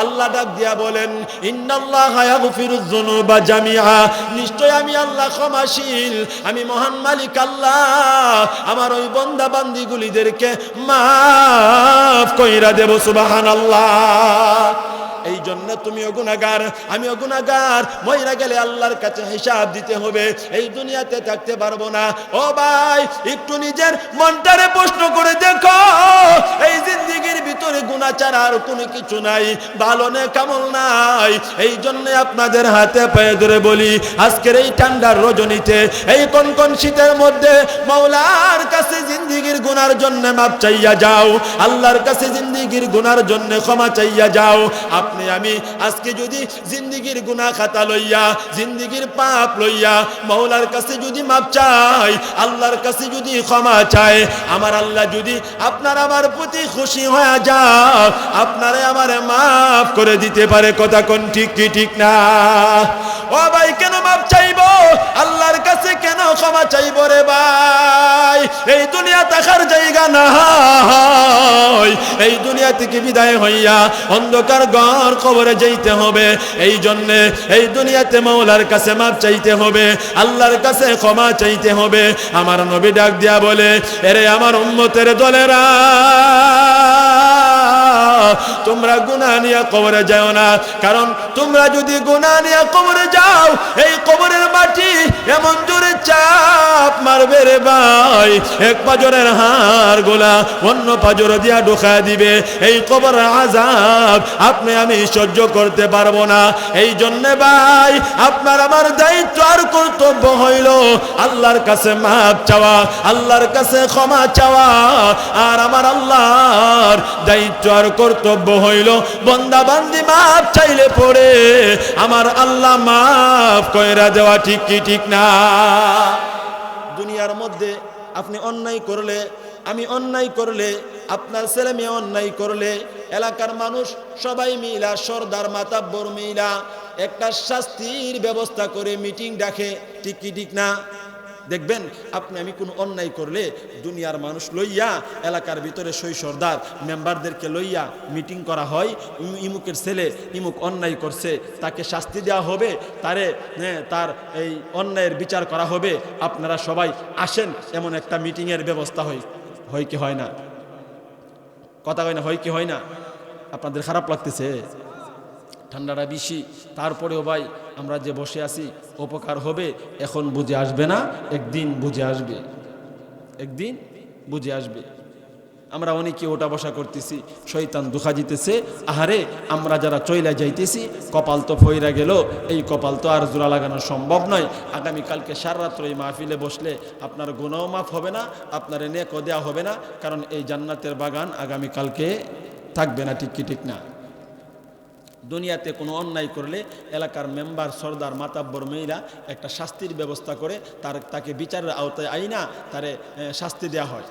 আল্লাহ ডাক দিয়া বলেন, ইন্নাল্লাহা ইয়াগফিরুয যুনুবা জামিআ, নিশ্চয় আমি আল্লাহ ক্ষমাশীল, আমি মহান মালিক আল্লাহ আমার ওই বান্দা বান্দীগুলিদেরকে মাফ কইরা দেব। সুবহানাল্লাহ। এই জন্য তুমিও গুনাহগার, আমিও গুনাহগার, মইরা গেলে আল্লাহর কাছে হিসাব দিতে হবে, এই দুনিয়াতে থাকতে পারবো না। ও ভাই, একটু নিজের মনটারে প্রশ্ন করে দেখো, এই জিন্দেগির ভিতরে গুনাহ ছাড়া আর কোনো কিছু নাই, ভালো নেক আমল নাই। এই জন্য আপনাদের হাতে পায়ে ধরে বলি, আজকের এই ঠান্ডার রজনীতে, এই কনকন শীতের মধ্যে মাওলার কাছে জিন্দেগির গুনার জন্য মাপ চাইয়া যাও, আল্লাহর কাছে জিন্দেগির গুনার জন্য ক্ষমা চাইয়া যাও। আপনি আমি আজকে যদি জিন্দেগির গুনাহ খাতা লইয়া, জিন্দেগির পাপ লইয়া মাওলার কাছে যদি মাপ চাই, আল্লাহর কাছে যদি ক্ষমা চাই, আমার আল্লাহ যদি আপনার আমার প্রতি খুশি হয়ে যায়, আপনারে আমারে মাফ করে দিতে পারে। কথা কোন ঠিক কি ঠিক না? ও ভাই, কেন মাপ চাইবো আল্লাহর কাছে, কেন ক্ষমা চাইবো রে ভাই? এই দুনিয়া থাকার জায়গা না, এই দুনিয়া থেকে বিদায় হইয়া অন্ধকার ঘর কবরে যাইতে হবে। এই জন্যে এই দুনিয়াতে মাওলার কাছে মাপ চাইতে হবে, আল্লাহর কাছে ক্ষমা চাইতে হবে। আমার নবী ডাক দিয়া বলে, এরে আমার উম্মতের দলেরা, তোমরা গুনাহ নিয়ে কবরে যাও না, কারণ তোমরা যদি গুনাহ নিয়ে কবরে যাও, এই কবরের মাটি এমন জোরে চাপ মারবে রে ভাই, এক পাজরের হাড় গোলা অন্য পাজর দিয়া ঢোকা দিবে। এই কবরের আযাব আপনি আমি সহ্য করতে পারবো না। এই জন্য ভাই, আপনার আমার দায়িত্ব আর কর্তব্য হইল আল্লাহর কাছে মাপ চাওয়া, আল্লাহর কাছে ক্ষমা চাওয়া। আর আমার আল্লাহর দায়িত্ব আর কর্তব্য হইল বান্দা বান্দি মাপ চাইলে পড়ে আমার আল্লাহ মাফ কইরা দেওয়া। ঠিক কি ঠিক না? দুনিয়ার মধ্যে আপনি অন্যায় করলে, আমি অন্যায় করলে, আপনার ছেলে মেয়ে অন্যায় করলে, এলাকার মানুষ সবাই মিলা, সর্দার মাতাব্বর মিলা একটা শাস্তির ব্যবস্থা করে মিটিং ডাকে। ঠিক কি ঠিক না? দেখবেন আপনি আমি কোনো অন্যায় করলে দুনিয়ার মানুষ লইয়া, এলাকার ভিতরে সই সর্দার মেম্বারদেরকে লইয়া মিটিং করা হয়, ইমুকের ছেলে ইমুক অন্যায় করছে, তাকে শাস্তি দেওয়া হবে, তার এই অন্যায়ের বিচার করা হবে, আপনারা সবাই আসেন, এমন একটা মিটিংয়ের ব্যবস্থা হয় কি হয় না? কথা হয় না? হয় কি হয় না? আপনাদের খারাপ লাগতেছে? ঠান্ডাটা বেশি, তারপরেও ভাই আমরা যে বসে আছি, উপকার হবে এখন বুঝে আসবে না, একদিন বুঝে আসবে, একদিন বুঝে আসবে। আমরা অনেকে ওটা বসা করতেছি, শয়তান দুঃখা জিতেছে, আহারে আমরা যারা চইলা যাইতেছি, কপাল তো ফইরা গেল, এই কপাল তো আর জোড়া লাগানো সম্ভব নয়। আগামীকালকে সারারাত্র এই মাহফিলে বসলে আপনার গুনাহ মাফ হবে না, আপনার নেকও দেওয়া হবে না, কারণ এই জান্নাতের বাগান আগামীকালকে থাকবে না। ঠিক কি ঠিক না? দুনিয়াতে কোনো অন্যায় করলে এলাকার মেম্বার, সর্দার, মাতাব্বর মেয়েরা একটা শাস্তির ব্যবস্থা করে তাকে বিচারের আওতায় আইনা তারে শাস্তি দেওয়া হয়।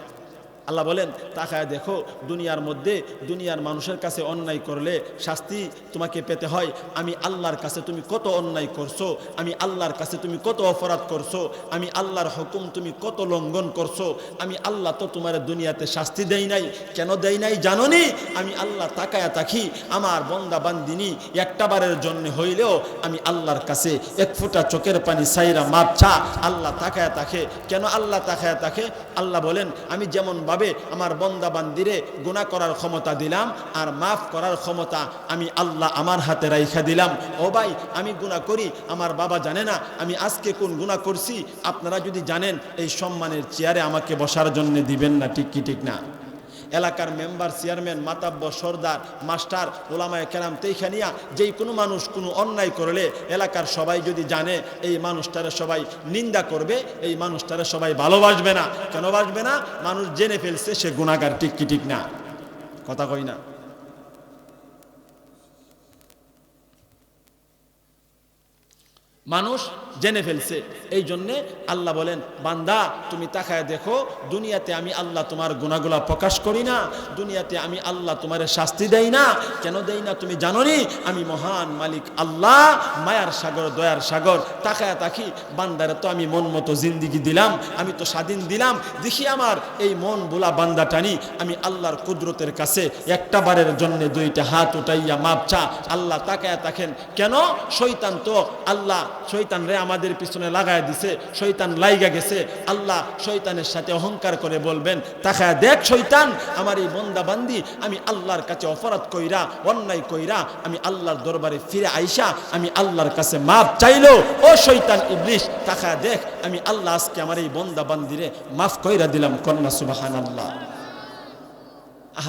আল্লাহ বলেন, তাকায় দেখো, দুনিয়ার মধ্যে দুনিয়ার মানুষের কাছে অন্যায় করলে শাস্তি তোমাকে পেতে হয়। আমি আল্লাহর কাছে তুমি কত অন্যায় করছো, আমি আল্লাহর কাছে তুমি কত অপরাধ করছো, আমি আল্লাহর হুকুম তুমি কত লঙ্ঘন করছো। আমি আল্লাহ তো তোমার দুনিয়াতে শাস্তি দেই নাই। কেন দেই নাই জানো নি? আমি আল্লাহ তাকায়া তাকি, আমার বন্দা বান্দিনী একটা বারের জন্য হইলেও আমি আল্লাহর কাছে এক ফোঁটা চোখের পানি সাইরা মাপ চা, আল্লাহ তাকায়া তাকে। কেন আল্লাহ তাকায়া তাকে? আল্লাহ বলেন, আমি যেমন ভাবে আমার বন্দা বান্দিরে গুনাহ করার ক্ষমতা দিলাম, আর মাফ করার ক্ষমতা আমি আল্লাহ আমার হাতে রাইখা দিলাম। ও ভাই, আমি গুনাহ করি, আমার বাবা জানে না আমি আজকে কোন গুনাহ করছি। আপনারা যদি জানেন, এই সম্মানের চেয়ারে আমাকে বসার জন্য দিবেন না। ঠিক কি ঠিক না? এলাকার মেম্বার, চেয়ারম্যান, মাতাব্বর, সর্দার, মাস্টার, ওলামায়ে কেরাম তেইখানিয়া যেই কোনো মানুষ কোনো অন্যায় করলে এলাকার সবাই যদি জানে, এই মানুষটারে সবাই নিন্দা করবে, এই মানুষটারে সবাই ভালোবাসবে না। কেন বাসবে না? মানুষ জেনে ফেলছে সে গুনাহগার। ঠিক কি ঠিক না? কথা কই না? মানুষ জেনে ফেলছে। এই জন্যে আল্লাহ বলেন, বান্দা তুমি তাকায় দেখো, দুনিয়াতে আমি আল্লাহ তোমার গুনাহগুলা প্রকাশ করি না, দুনিয়াতে আমি আল্লাহ তোমার শাস্তি দেই না। কেন দেই না তুমি জানো নি? আমি মহান মালিক আল্লাহ, মায়ার সাগর, দয়ার সাগর। তাকায় তাকি বান্দারে তো আমি মন মতো জিন্দিগি দিলাম, আমি তো স্বাধীন দিলাম। দেখি আমার এই মন বোলা বান্দা টানি আমি আল্লাহর কুদরতের কাছে একটা বারের জন্য দুইটা হাত উঠাইয়া মাপ চা। আল্লাহ তাকায় থাকেন কেন? শয়তান তো আল্লাহ শয়তান রে আমাদের পিছনে লাগায় দিছে, শয়তান লাইগা গেছে। আল্লাহ শয়তানের সাথে অহংকার করে বলবেন, তাকায় দেখ শয়তান, আমার এই বন্দা বান্দি আমি আল্লাহর কাছে অপরাধ কইরা, অন্যায় কইরা আমি আল্লাহর দরবারে ফিরে আইসা আমি আল্লাহর কাছে মাপ চাইলো। ও শয়তান ইবলিস, তাকায় দেখ আমি আল্লাহ আজকে আমার এই বন্দা বান্দিরে মাফ কইরা দিলাম। কন্যা সুবহানাল্লাহ।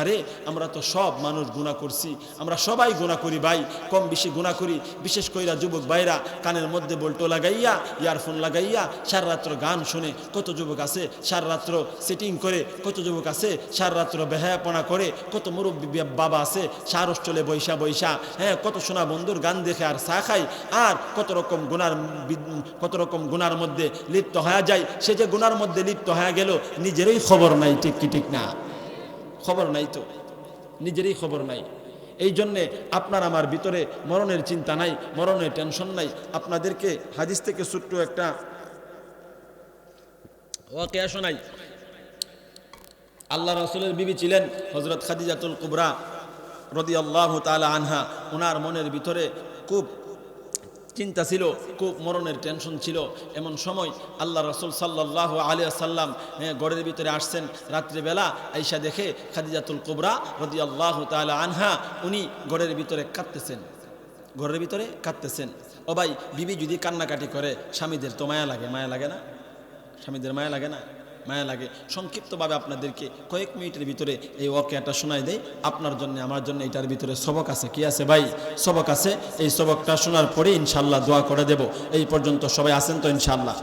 আরে আমরা তো সব মানুষ গুনাহ করছি, আমরা সবাই গুনাহ করি ভাই, কম বেশি গুনাহ করি। বিশেষ কইরা যুবক ভাইরা কানের মধ্যে বল্টো লাগাইয়া, ইয়ারফোন লাগাইয়া সারা রাত্র গান শুনে কত যুবক আছে, সারা রাত্র সেটিং করে কত যুবক আছে, সারা রাত্র বেহায়াপনা করে কত মুরব্বী বাবা আছে, সার হোস্টেলে বৈশা বৈশা কত সোনা বন্ধুর গান দেখে আর চা খাই, আর কত রকম গুনার মধ্যে লিপ্ত হয়ে যায়। সে যে গুনার মধ্যে লিপ্ত হয়ে গেল নিজেরই খবর নাই, ঠিক কি ঠিক না? খবর নাই তো, নিজেরই খবর নাই। এই জন্যে আপনার আমার ভিতরে মরণের চিন্তা নাই, মরণের টেনশন নাই। আপনাদেরকে হাদিস থেকে ছোট্ট একটা ওয়াকিয়া শোনাই। আল্লাহ রাসূলের বিবি ছিলেন হযরত খাদিজাতুল কুবরা রাদিয়াল্লাহু তাআলা আনহা। ওনার মনের ভিতরে খুব চিন্তা ছিল, খুব মরণের টেনশন ছিল। এমন সময় আল্লাহ রাসূল সাল্লাল্লাহু আলাইহি ওয়াসাল্লাম ঘরের ভিতরে আসছেন রাত্রিবেলা। আয়েশা দেখে খাদিজাতুল কুবরা রাদিয়াল্লাহু তাআলা আনহা উনি ঘরের ভিতরে কাঁদতেছেন। ও ভাই, বিবি যদি কান্নাকাটি করে স্বামীদের তো মায়া লাগে, মায়া লাগে না? স্বামীদের মায়া লাগে না? মায়া লাগে। সংক্ষিপ্তভাবে আপনাদেরকে কয়েক মিনিটের ভিতরে এই ওয়াকিয়াটা শোনাই দেই। আপনার জন্য আমার জন্য এটার ভিতরে সবক আছে। কি আছে ভাই? সবক আছে। এই সবকটা শোনার পরে ইনশাল্লাহ দোয়া করে দেব। এই পর্যন্ত সবাই আছেন তো ইনশাল্লাহ?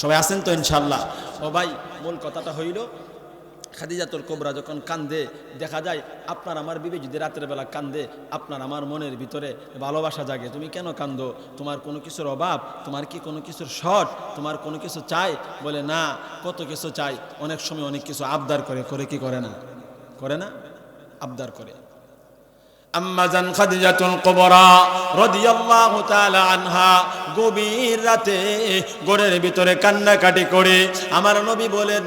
সবাই আছেন তো ইনশাল্লাহ? ও ভাই, মূল কথাটা হইল খাদিজাতুল কুবরা যখন কান্দে, দেখা যায় আপনার আমার বিবি যদি রাতের বেলা কান্দে, আপনার আমার মনের ভিতরে ভালোবাসা জাগে। তুমি কেন কান্দো? তোমার কোনো কিছুর অভাব? তোমার কি কোনো কিছুর শর্ট? তোমার কোনো কিছু চাই? বলে না, কত কিছু চাই। অনেক সময় অনেক কিছু আবদার করে কি করে না? করে না? আবদার করে। আম্মাজান খাদিজাতুল কুবরা রাদিয়াল্লাহু তাআলা আনহা গভীর রাতে ঘরের ভিতরে কান্নাকাটি করে আমার নবী বলেন,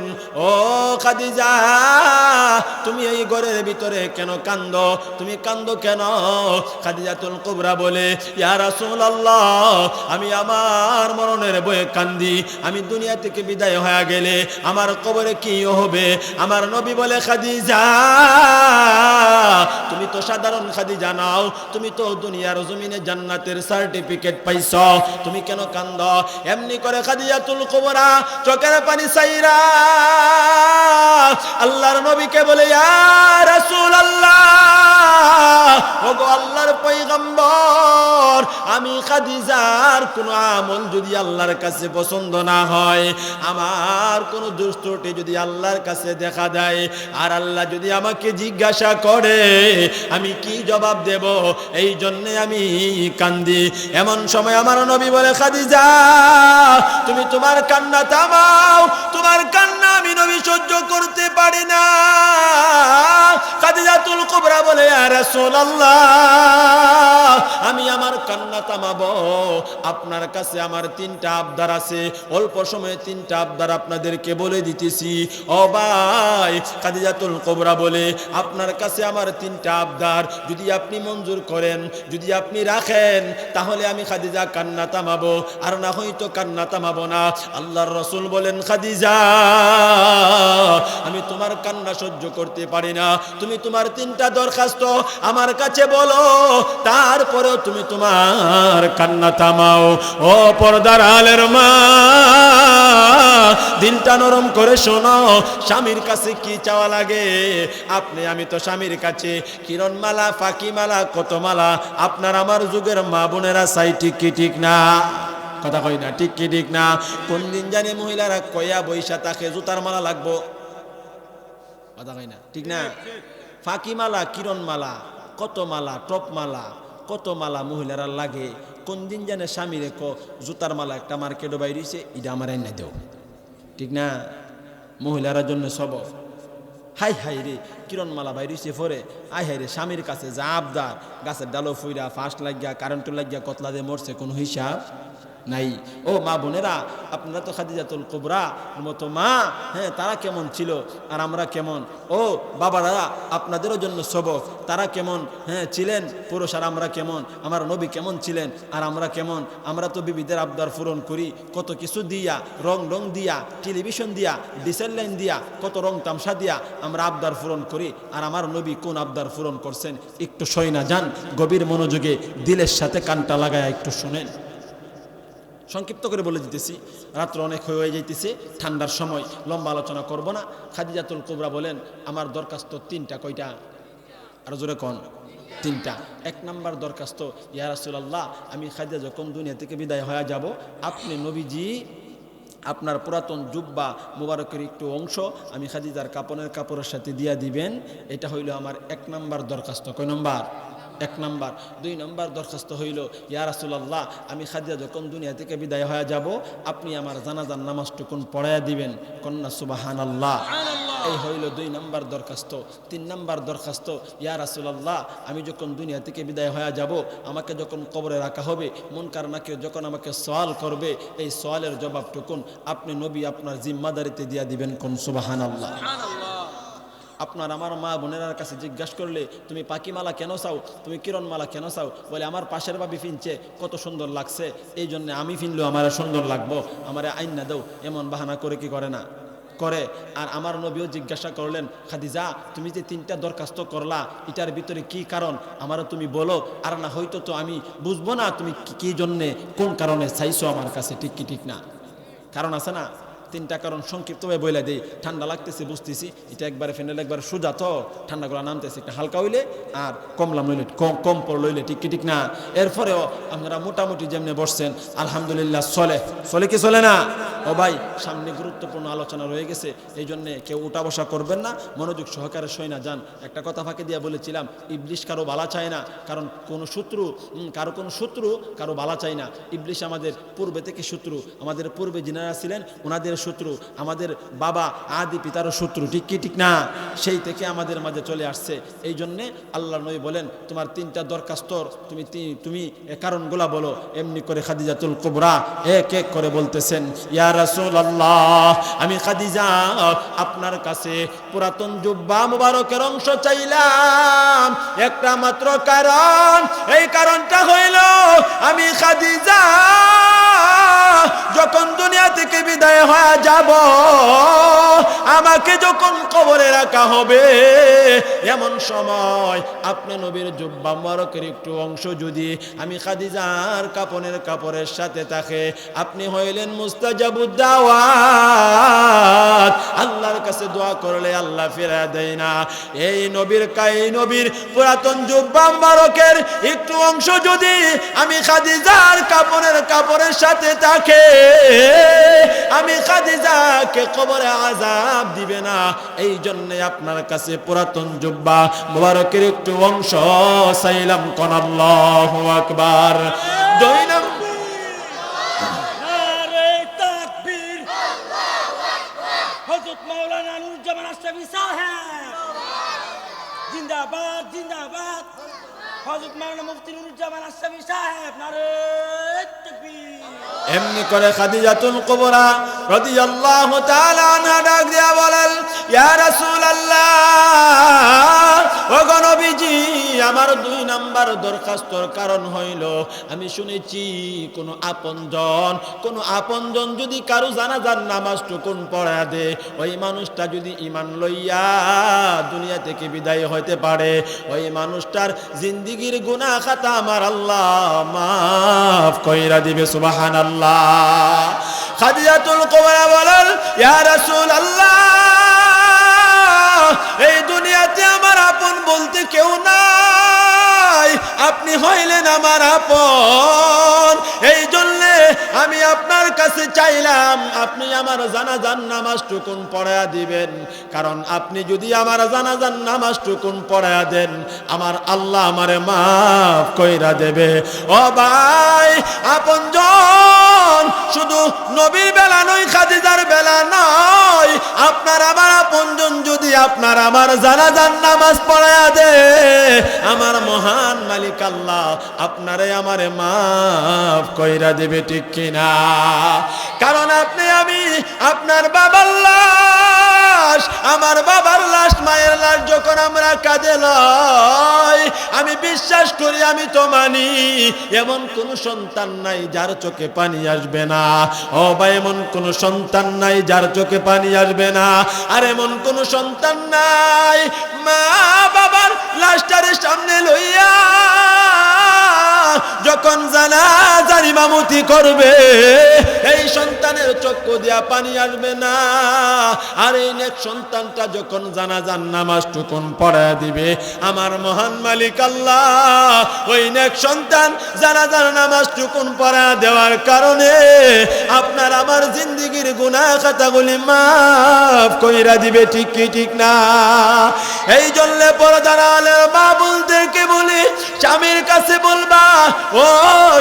ও খাদিজা, তুমি এই ঘরের ভিতরে কেন কান্দো? তুমি কান্দো কেন? খাদিজাতুল কুবরা বলে, ইয়া রাসূলুল্লাহ, আমি আমার মরণের ভয়ে কান্দি। আমি দুনিয়া থেকে বিদায় হয়ে গেলে আমার কবরে কি হবে? আমার নবী বলে, খাদিজা, তুমি তো সাধারণ খাদিজা নাও, তুমি তো দুনিয়ার জমিনে জান্নাতের সার্টিফিকেট পাইছো, তুমি কেন কান্দো? এমনি করে খাদিজাতুল কুবরা চোখের পানি ছাইরা আল্লাহর নবীকে বলে, ইয়া রাসূলুল্লাহ, ওগো আল্লাহর পয়গম্বর, আমি খাদিজার কোন আমল যদি আল্লাহর কাছে পছন্দ না হয়, আমার কোন দুষ্টটি যদি আল্লাহর কাছে দেখা দেয়, আর আল্লাহ যদি আমাকে জিজ্ঞাসা করে আমি কি জবাব দেব? এই জন্য আমি কান্দি। এমন সময় আমার নবী বলে, খাদিজা, তুমি তোমার কান্না থামাও, তোমার কান্না আমি নবী সহ্য করতে পারি না। খাদিজাতুল কুবরা বলে, ইয়া রাসূলুল্লাহ, আমি আমার কান্না থামাবো, আপনার কাছে আমার 3টা আবদার আছে। অল্প সময়ে 3টা আবদার আপনাদেরকে বলে দিতেছি। ও ভাই, খাদিজাতুল কুবরা বলে, আপনার কাছে আমার 3টা আবদার যদি আপনি মঞ্জুর করেন, যদি আপনি রাখেন, তাহলে আমি খাদিজা কান্না থামাবো, আর না হয়তো কান্না থামাবো না। আল্লাহর রাসূল বলেন, খাদিজা, আমি তোমার কান্না সহ্য করতে পারি না, তুমি তোমার 3টা দরখাস্ত আমার কাছে বলো, তারপরেও তুমি তোমার কান্না থামাও। ও পর্দার আলের মা, দিলটা নরম করে শোনো, স্বামীর কাছে কি চাওয়া লাগে? আমি তো স্বামীর কাছে কিরণমালা, ফাঁকিমালা, কত মালা আপনার আমার যুগের মা বোনেরা চাই, ঠিক কি ঠিক না? কথা কই না, ঠিক কি ঠিক না? কোন দিন জানি মহিলারা কয়া বৈশা তাকে জুতার মালা লাগবো, কথা কই না, ঠিক না? ফাঁকিমালা, কিরণমালা, কত মালা, টপ মালা, কত মালা মহিলারা লাগে, কোন দিন জানে স্বামীরে জুতার মালা একটা মার্কেটও বাইরেছে, এটা আমার এনে দেও, ঠিক না? মহিলারা জন্য সবক। হাই হাই রে কিরণ মালা বাইরেছে পরে, আই হাই রে স্বামীর কাছে যা আবদার, গাছের ডালো ফুইরা ফাঁস লাগিয়া কারেন্ট লাগিয়া কতলা দিয়ে মরছে, কোনো হিসাব নাই। ও মা বোনেরা, আপনারা তো খাদিজাতুল কুবরা মতো মা, হ্যাঁ, তারা কেমন ছিল আর আমরা কেমন। ও বাবারা, আপনাদেরও জন্য সবক, তারা কেমন হ্যাঁ ছিলেন পুরুষ আর আমরা কেমন, আমার নবী কেমন ছিলেন আর আমরা কেমন। আমরা তো বিবিদের আবদার পূরণ করি কত কিছু দিয়া, রং দিয়া, টেলিভিশন দিয়া, ডিসেল লাইন দিয়া, কত রং তামসা দিয়া আমরা আবদার পূরণ করি। আর আমার নবী কোন আবদার পূরণ করছেন, একটু সই না যান, গভীর মনোযোগে দিলের সাথে কানটা লাগায় একটু শুনেন। সংক্ষিপ্ত করে বলে দিতেছি, রাত্র অনেক হয়ে যাইতেছে, ঠান্ডার সময়, লম্বা আলোচনা করব না। খাদিজাতুল কুবরা বলেন, আমার দরখাস্ত তিনটা। কয়টা? আর জোরে কোন? তিনটা। এক নাম্বার দরখাস্ত, ইয়া রাসূলুল্লাহ, আমি খাদিজা যখন দুনিয়া থেকে বিদায় হয়ে যাব, আপনি নবীজি আপনার পুরাতন জুব্বা মুবারকের একটু অংশ আমি খাদিজার কাপড়ের সাথে দিয়া দিবেন। এটা হইল আমার এক নাম্বার দরখাস্ত। কয় নাম্বার? এক নাম্বার। দুই নাম্বার দরখাস্ত হইল, ইয়া রাসূলুল্লাহ, আমি খাদিজা যখন দুনিয়া থেকে বিদায় হয়ে যাব, আপনি আমার জানাজার নামাজটুকুন পড়াইয়া দিবেন। কন্যা সুবহানাল্লাহ। এই হইল দুই নাম্বার দরখাস্ত। তিন নাম্বার দরখাস্ত, ইয়া রাসূলুল্লাহ, আমি যখন দুনিয়া থেকে বিদায় হয়ে যাব, আমাকে যখন কবরে রাখা হবে, মুনকার নাকির যখন আমাকে সওয়াল করবে, এই সওয়ালের জবাবটুকুন আপনি নবী আপনার জিম্মাদারিতে দিয়া দিবেন। কোন সুবহানাল্লাহ। আপনার আমার মা বোনেরার কাছে জিজ্ঞাসা করলে, তুমি পাখি মালা কেন চাও, তুমি কিরণ মালা কেন চাও, বলে আমার পাশের ভাবি ফিনছে, কত সুন্দর লাগছে, এই জন্য আমি ফিনলেও আমার সুন্দর লাগবো, আমারে আইনা দাও, এমন বাহানা করে কি করে না? করে। আর আমার নবীও জিজ্ঞাসা করলেন, খাদিজা, তুমি যে তিনটা দরখাস্ত করলা, এটার ভিতরে কি কারণ আমারও তুমি বলো, আর না হয়তো তো আমি বুঝবো না তুমি কি জন্যে কোন কারণে চাইছো আমার কাছে, ঠিক কি ঠিক না? কারণ আছে না? তিনটা কারণ সংক্ষিপ্তভাবে বলে দিই, ঠান্ডা লাগতেছে বুঝতেছি, এটা একবারে ফেনেলে একবারে সোজা তো ঠান্ডাগুলো নামতেছে, একটা হালকা হইলে আর কমলাম লইলে কম পর লইলে, ঠিক কি ঠিক না? এরপরেও আপনারা মোটামুটি যেমনি বসছেন, আলহামদুলিল্লাহ চলে কি চলে না? ও ভাই, সামনে গুরুত্বপূর্ণ আলোচনা রয়ে গেছে, এই জন্যে কেউ উঠা বসা করবেন না, মনোযোগ সহকারে সই না যান। একটা কথা ফাঁকে দিয়ে বলেছিলাম, ইবলিশ কারো বালা চায় না, কারণ কোনো শত্রু কারো বালা চায় না। ইবলিশ আমাদের পূর্বে থেকে শত্রু, আমাদের পূর্বে যিনারা ছিলেন ওনাদের শত্রু, আমাদের বাবা আদি পিতারও শত্রু, ঠিক কি ঠিক না? সেই থেকে আমাদের মাঝে চলে আসছে। এই জন্যে আল্লাহ নবী বলেন, তোমার তিনটা দরখাস্ত, তুমি কারণগুলা বলো। এমনি করে খাদিজাতুল কুবরা এক এক করে বলতেছেন, ইয়া রাসূলুল্লাহ, আমি খাদিজা আপনার কাছে পুরাতন জুব্বা মুবারকের অংশ চাইলাম একটা মাত্র কারণ। এই কারণটা হইল, আমি খাদিজা যখন দুনিয়া থেকে বিদায় হয়ে যাব, আমাকে যখন কবরে রাখা হবে, এমন সময় আপনি নবীর জুব্বা মুবারকের একটু অংশ যদি আমি খাদিজার কাপড়ের সাথে থাকে, আপনি হইলেন মুস্তাজাবুদ দাওয়াত। আল্লাহর কাছে দোয়া করলে আল্লাহ ফিরায় দেয় না। এই নবীর পুরাতন জুব্বা মুবারকের একটু অংশ যদি আমি খাদিজার কাপড়ের সাথে থাকে, আমি খাদিজাকে কবরে আযাব দিবে না। এই জন্য আপনার কাছে পুরাতন জুব্বা মুবারকের একটু অংশ চাইলাম। কোন আল্লাহু আকবার। দুই নাম্বার, নারে তাকবীর, হযরত মাওলানা নুরুজ্জামান আশরাফী সাহেব জিন্দাবাদ, জিন্দাবাদ। হযরত মাওলানা মুফতি নুরুজ্জামান আশরাফী সাহেব, নারে তাকবীর। এমনি করে খাদিজাতুল কুবরা রাদিয়াল্লাহু তাআলা আনহা ডাক দিয়া বলেন, ইয়া রাসূলুল্লাহ, ও গো নবীজি, আমার দুই নাম্বার দরখাস্তর কারণ হইল, আমি শুনেছি কোন আপনজন যদি কারো জানাজার নামাজটুকুন পড়া দে, ওই মানুষটা যদি ঈমান লইয়া দুনিয়া থেকে বিদায় হইতে পারে, ওই মানুষটার জিন্দেগীর গুনাহ খাতা আমার আল্লাহ মাফ কইরা দিবে। সুবহানাল্লাহ। খাদিজাতুল কুবরা বলেন, ইয়া রাসূলুল্লাহ, এই দুনিয়াতে আমার আপন বলতে কেউ নাই, আপনি হইলেন আমার আপন। এই জন্যে আমি আপনার কাছে চাইলাম আপনি আমার জানাজার নামাজটুকুন পড়ায়া দিবেন, কারণ আপনি যদি আমার জানাজার নামাজটুকুন পড়ায়া দেন আমার আল্লাহ আমারে মাফ কইরা দেবে। ও ভাই আপনজন, শুধু নবীর বেলা নয়, খাদিজার বেলা নয়, আপনার আমার আপনজন যদি আপনার আমার জানাজার নামাজ পড়ায়া দে আমার মহান মালিক আল্লাহ আপনারে আমারে মাফ কইরা দেবে, ঠিক কিনা? কারণ আপনি আমি আপনার বাবার লাশ, আমার বাবার লাশ, মায়ের লাশ যখন আমরা কাঁধে লই, আমি বিশ্বাস করি, আমি তো মানি, এমন কোন সন্তান নাই যার চোখে পানি আসবে না। ও ভাই, এমন কোন সন্তান নাই যার চোখে পানি আসবে না। আর এমন কোন সন্তান নাই মা বাবার লাশটার সামনে লইয়া যখন জানাজার ইমামতি করবে এই সন্তানের চক্ষু দিয়া পানি আসবে না। আর এই নেক সন্তানটা যখন জানাজার নামাজটুকুন পড়ায় দিবে আমার মহান মালিক আল্লাহ ওই নেক সন্তান জানাজার নামাজটুকুন পড়ায় দেওয়ার কারণে আপনার আমার জিন্দেগীর গুনাহ খাতাগুলি মাফ কইরা দিবে, ঠিক কি ঠিক না? এই জন্য পর্দার আলের মা বলতেকে বলি, স্বামীর কাছে বলবা, ও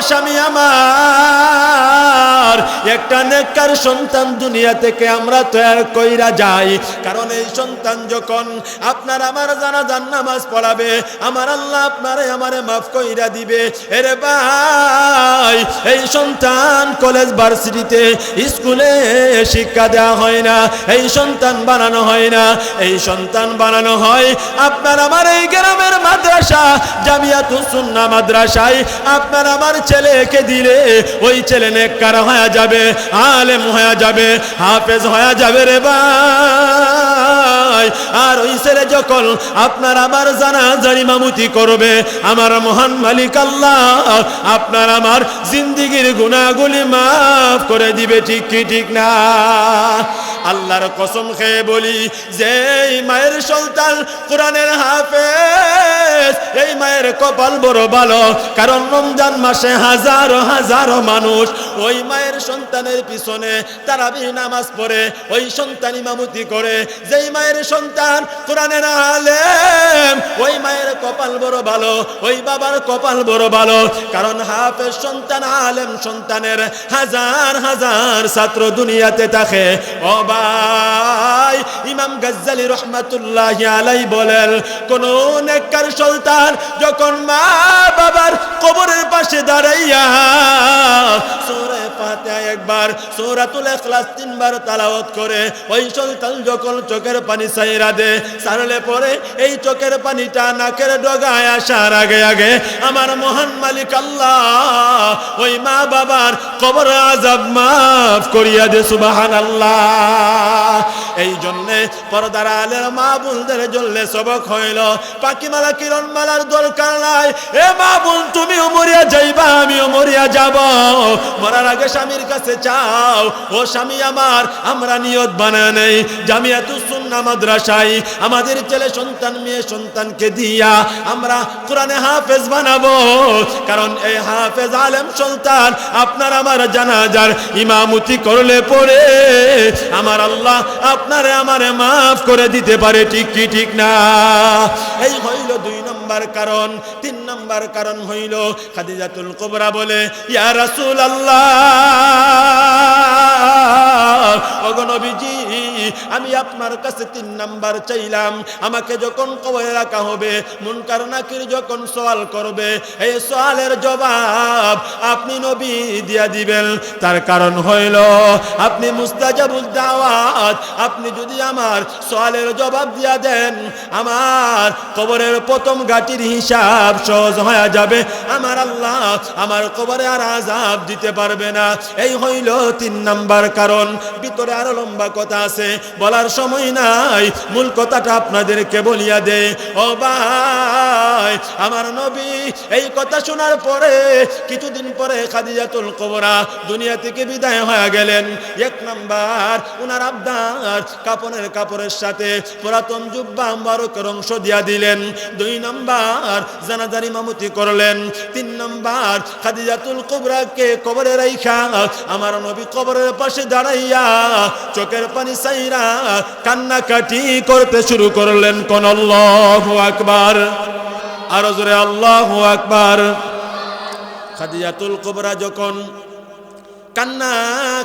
স্বামী আমার, একটা নেককার সন্তান দুনিয়া থেকে আমরা তৈরি কইরা যাই, কারণ এই সন্তান যখন আপনার আমার জানাজার নামাজ পড়াবে আমার আল্লাহ আপনারে আমারে মাফ কইরা দিবে। এরে ভাই, এই সন্তান কলেজ ভার্সিটিতে স্কুলে শিক্ষা দেওয়া হয় না, এই সন্তান বানানো হয় না, এই সন্তান বানানো হয় আপনার আমার এই গ্রামের মাদ্রাসা জামিয়াতুস সুন্নাহ মাদ্রাসায়। আপনার আমার ছেলেকে দিলে ওই ছেলে নেককার হয়ে যাবে, আলেম হয়ে যাবে, হাফেজ হয়ে যাবে রে ভাই। আর ওই ছেলে যখন আপনার আমার জানাজার ইমামতি করবে আমার মহান মালিক আল্লাহ আপনার আমার জিন্দেগীর গুনাহগুলি মাফ করে দিবে, ঠিক কি ঠিক না? আল্লাহর কসম খেয়ে বলি, যে মায়ের সন্তান কোরআনের হাফেজ, এই মায়ের কপাল বড় ভালো, কারণ রমজান মাসে হাজারো হাজারো মানুষ ওই মায়ের সন্তানের পিছনে তারাবি নামাজ পড়ে, ওই সন্তান ইমামতি করে। যেই মায়ের সন্তান কোরআনের আলেম, ওই মায়ের কপাল বড় ভালো, ওই বাবার কপাল বড় ভালো, কারণ হাফেজ সন্তান, আলেম সন্তানের হাজার হাজার ছাত্র দুনিয়াতে থাকে। ও ভাই, ইমাম গাজ্জালী রহমাতুল্লাহি আলাইহি বলেন, কোন নেককার সন্তান যখন মা বাবার কবরের পাশে দাঁড়াইয়া সূরা ফাতিহা একবার, সূরাতুল ইখলাস 3 বার তেলাওয়াত করে, ওই সন্তান যখন চোখের পানি ছাইরা দে, ছাড়লে পরে এই চোখের পানিটা নাকের ডগায় আসার আগে আগে আমার মহান মালিক আল্লাহ ওই মা বাবার কবর আযাব মাফ করিয়া দে, সুবহানাল্লাহ। এই জন্যে পর্দার আলের মা বোনদের জন্য সবক হইল, পাখিমালা কিরণমালার দরকার নাই। এ মা বোন, তুমিও মরিয়া যাইবা, আমিও মরিয়া যাব, মরার আগে স্বামীর কাছে চাও, ও স্বামী আমার, আমরা নিয়ত বানায় নেই জামিয়াতুস সুন্নাহ মাদ্রাসায় আমাদের ছেলে সন্তান মেয়ে সন্তানকে দিয়া আমরা কোরআনে হাফেজ বানাবো, কারণ এই হাফেজ আলেম সন্তান আপনার আমার জানাজার ইমামতি করলে পরে আমার আল্লাহ আপনারে আমারে মাফ করে দিতে পারে, ঠিক কি ঠিক না? এই হইল 2 নম্বর কারণ। 3 নম্বর কারণ হইল খাদিজাতুল কুবরা বলে, ইয়া রাসূলুল্লাহ, ওগো নবীজি, আমি আপনার কাছে 3 নাম্বার চাইলাম, আমাকে যখন কবরে রাখা হবে মুনকার নাকির যখন সওয়াল করবে এই সওয়ালের জবাব আপনি নবী দিয়া দিবেন। তার কারণ হইল আপনি মুস্তাজাবুদ দাওয়াত, আপনি যদি আমার সওয়ালের জবাব দিয়া দেন আমার কবরের প্রথম ঘাটির হিসাব সহজ হয়ে যাবে, আমার আল্লাহ আমার কবরে আর আযাব দিতে পারবে না। এই হইল 3 নাম্বার কারণ। ভিতরে আরো লম্বা কথা আছে, বলার সময় নাই, মূল কথাটা আপনাদেরকে বলিয়া দে। ও ভাই, আমার নবী এই কথা শোনার পরে কিছুদিন পরে খাদিজাতুল কুবরা দুনিয়া থেকে বিদায় হয়ে গেলেন। এক নাম্বার উনার আব্দার কাপড়ের সাথে পুরাতন জুব্বা মুবারকের অংশ দিয়া দিলেন। 2 নাম্বার জানাজার ইমামতি করলেন। 3 নাম্বার খাদিজাতুল কুবরাকে কবরে রাইখা আমার নবী কবরের পাশে দাঁড়াইয়া চোখের পানি সাইরা কান্নাকাটি করতে শুরু করলেন। কোন আল্লাহু আকবার, আরো জোরে আল্লাহু আকবার। খাদিজাতুল কুবরা যখন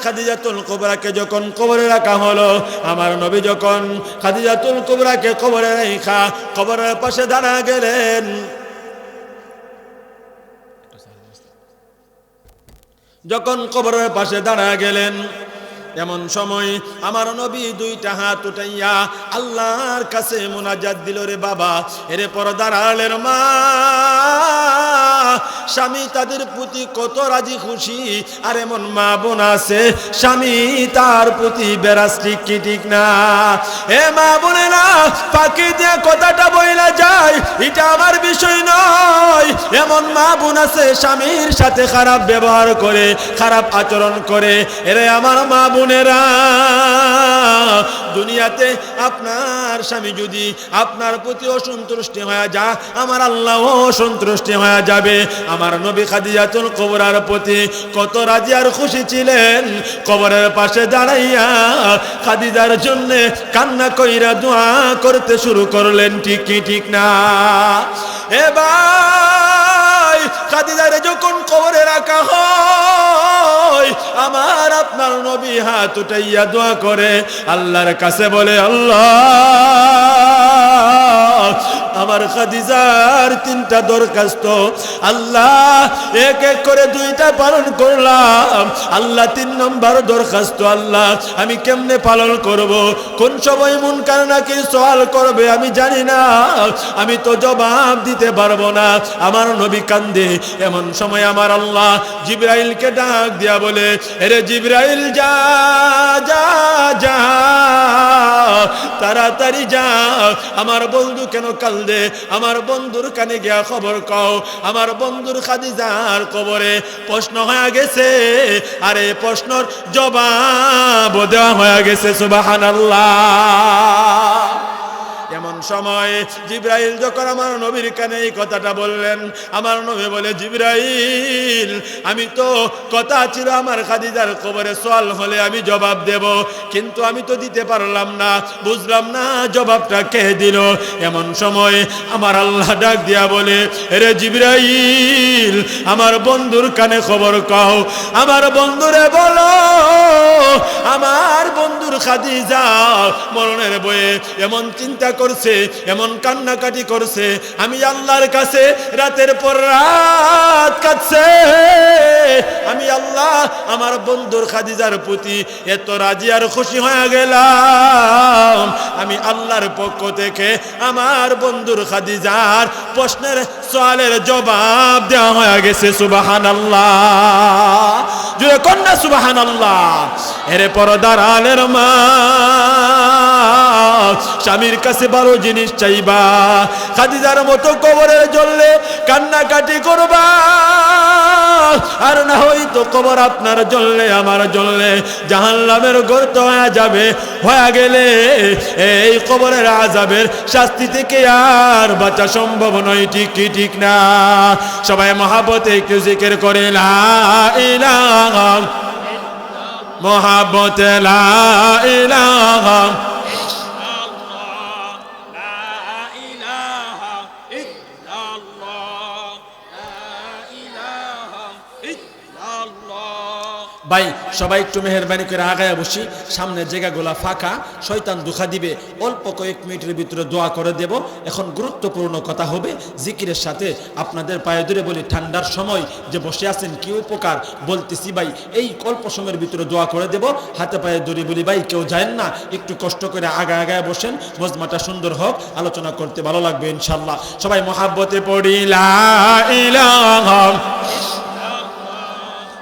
খাদিজাতুল কুবরাকে যখন কবরে রাখা হলো, আমার নবী যখন খাদিজাতুল কুবরাকে কবরে রাখা কবরের পাশে দাঁড়া গেলেন, যখন কবরের পাশে দাঁড়া গেলেন, এমন সময় আমার নবী 2টা হাত উঠাইয়া আল্লাহর কাছে মুনাজাত দিল। রে বাবা, এরে পর্দার আড়ালের মা, স্বামী তাদের প্রতি কত রাজি খুশি, আর এমন মা বোন আছে স্বামী তার প্রতি বেরাস, ঠিক কি ঠিক না? এ মা বোনেরা, ফাঁকি দিয়ে কথাটা বইলা যায়, এটা আমার বিষয় নয়। এমন মা বোন আছে স্বামীর সাথে খারাপ ব্যবহার করে, খারাপ আচরণ করে। এরে আমার মা বোনেরা, দুনিয়াতে আপনার স্বামী যদি আপনার প্রতি অসন্তুষ্টি হয়ে যায়, আমার আল্লাহ অসন্তুষ্টি হয়ে যাবে। আমার নবী খাদিজাতুল কুবরার প্রতি কত রাজি আর খুশি ছিলেন। কবরের পাশে দাঁড়াইয়া খাদিজার জন্য কান্না কইরা দোয়া করতে শুরু করলেন, ঠিক কি ঠিক না? এ ভাই, খাদিজারে যখন কবরে রাখা হয়, আমার আপনার নবী হাত উঠাইয়া দোয়া করে আল্লাহর কাছে বলে, আল্লাহ, আমার খাদিজার 3টা দরখাস্ত আল্লাহ এক এক করে 2টা পালন করলাম। আল্লাহ 3 নম্বর দরখাস্ত আল্লাহ আমি কেমনে পালন করব? কোন সময় মুনকার নাকির সওয়াল করবে আমি জানি না, আমি তো জবাব দিতে পারবো না। আমার নবী কান্দে। এমন সময় আমার আল্লাহ জিবরাইলকে ডাক দিয়া বলে, এরে জিবরাইল, যা যা যা, তাড়াতাড়ি যা, আমার বন্ধু কেন কান্দে, আমার বন্ধুর কানে গিয়া খবর কও, আমার বন্ধুর খাদিজার কবরে প্রশ্ন হয়ে গেছে, আর এই প্রশ্নর জবাব দেওয়া হয়ে গেছে। সুবহানাল্লাহ। এমন সময় জিবরাইল যখন আমার নবীর কানে এই কথাটা বললেন, আমার নবী বলে, জিবরাইল, আমি তো কথা ছিল আমার খাদিজার কবরে সওয়াল হলে আমি জবাব দেব, কিন্তু আমি তো দিতে পারলাম না, বুঝলাম না জবাবটা কে দিল। এমন সময় আমার আল্লাহ ডাক দিয়া বলে, রে জিবরাইল, আমার বন্ধুর কানে খবর কও, আমার বন্ধুরে বলো, আমার বন্ধুর খাদিজা মরণের বয়ে এমন চিন্তা করছে, এমন কান্নাকাটি করছে, আমি আল্লাহর কাছে রাতের পর রাত কাঁদছে। আমি আল্লাহ আমার বন্ধুর খাদিজার প্রতি এত রাজি আর খুশি হয়ে গেলাম, আমি আল্লাহর পক্ষ থেকে আমার বন্ধুর খাদিজার প্রশ্নের সওয়ালের জবাব দেওয়া হয়ে গেছে। সুবহানাল্লাহ, জুড়ে কন্যা সুবহানাল্লাহ। এরে পর্দার আলের মা, স্বামীর কাছে 12 জিনিস চাইবা, খাদিজার মতো কবরে জ্বললে কান্নাকাটি করবা, আর না হয়তো কবর আপনার জ্বললে আমার জ্বললে জাহান্নামের গর্ত হয়ে যাবে। হয়ে গেলে এই কবরের আযাবের শাস্তি থেকে আর বাঁচা সম্ভব নয়, ঠিক কি ঠিক না? সবাই মহাব্বতে একটু জিকির করে লা ইলাহা, মহাব্বতে লা ইলাহা ভাই। সবাই একটু মেহেরবানি করে আগায় বসি, সামনে জায়গাগুলা ফাঁকা, শয়তান দুঃখা দিবে। অল্প কয়েক মিনিটের ভিতরে দোয়া করে দেব। এখন গুরুত্বপূর্ণ কথা হবে জিকিরের সাথে। আপনাদের পায়ে ধরে বলি, ঠান্ডার সময় যে বসে আছেন কি উপকার বলতেছি ভাই, এই অল্প সময়ের ভিতরে দোয়া করে দেব। হাতে পায়ে ধরে বলি ভাই, কেউ যায় না, একটু কষ্ট করে আগায় আগায় বসেন, মজমাটা সুন্দর হোক, আলোচনা করতে ভালো লাগবে ইনশাল্লাহ। সবাই মহাব্বতে পড়ি লা ইলাহা,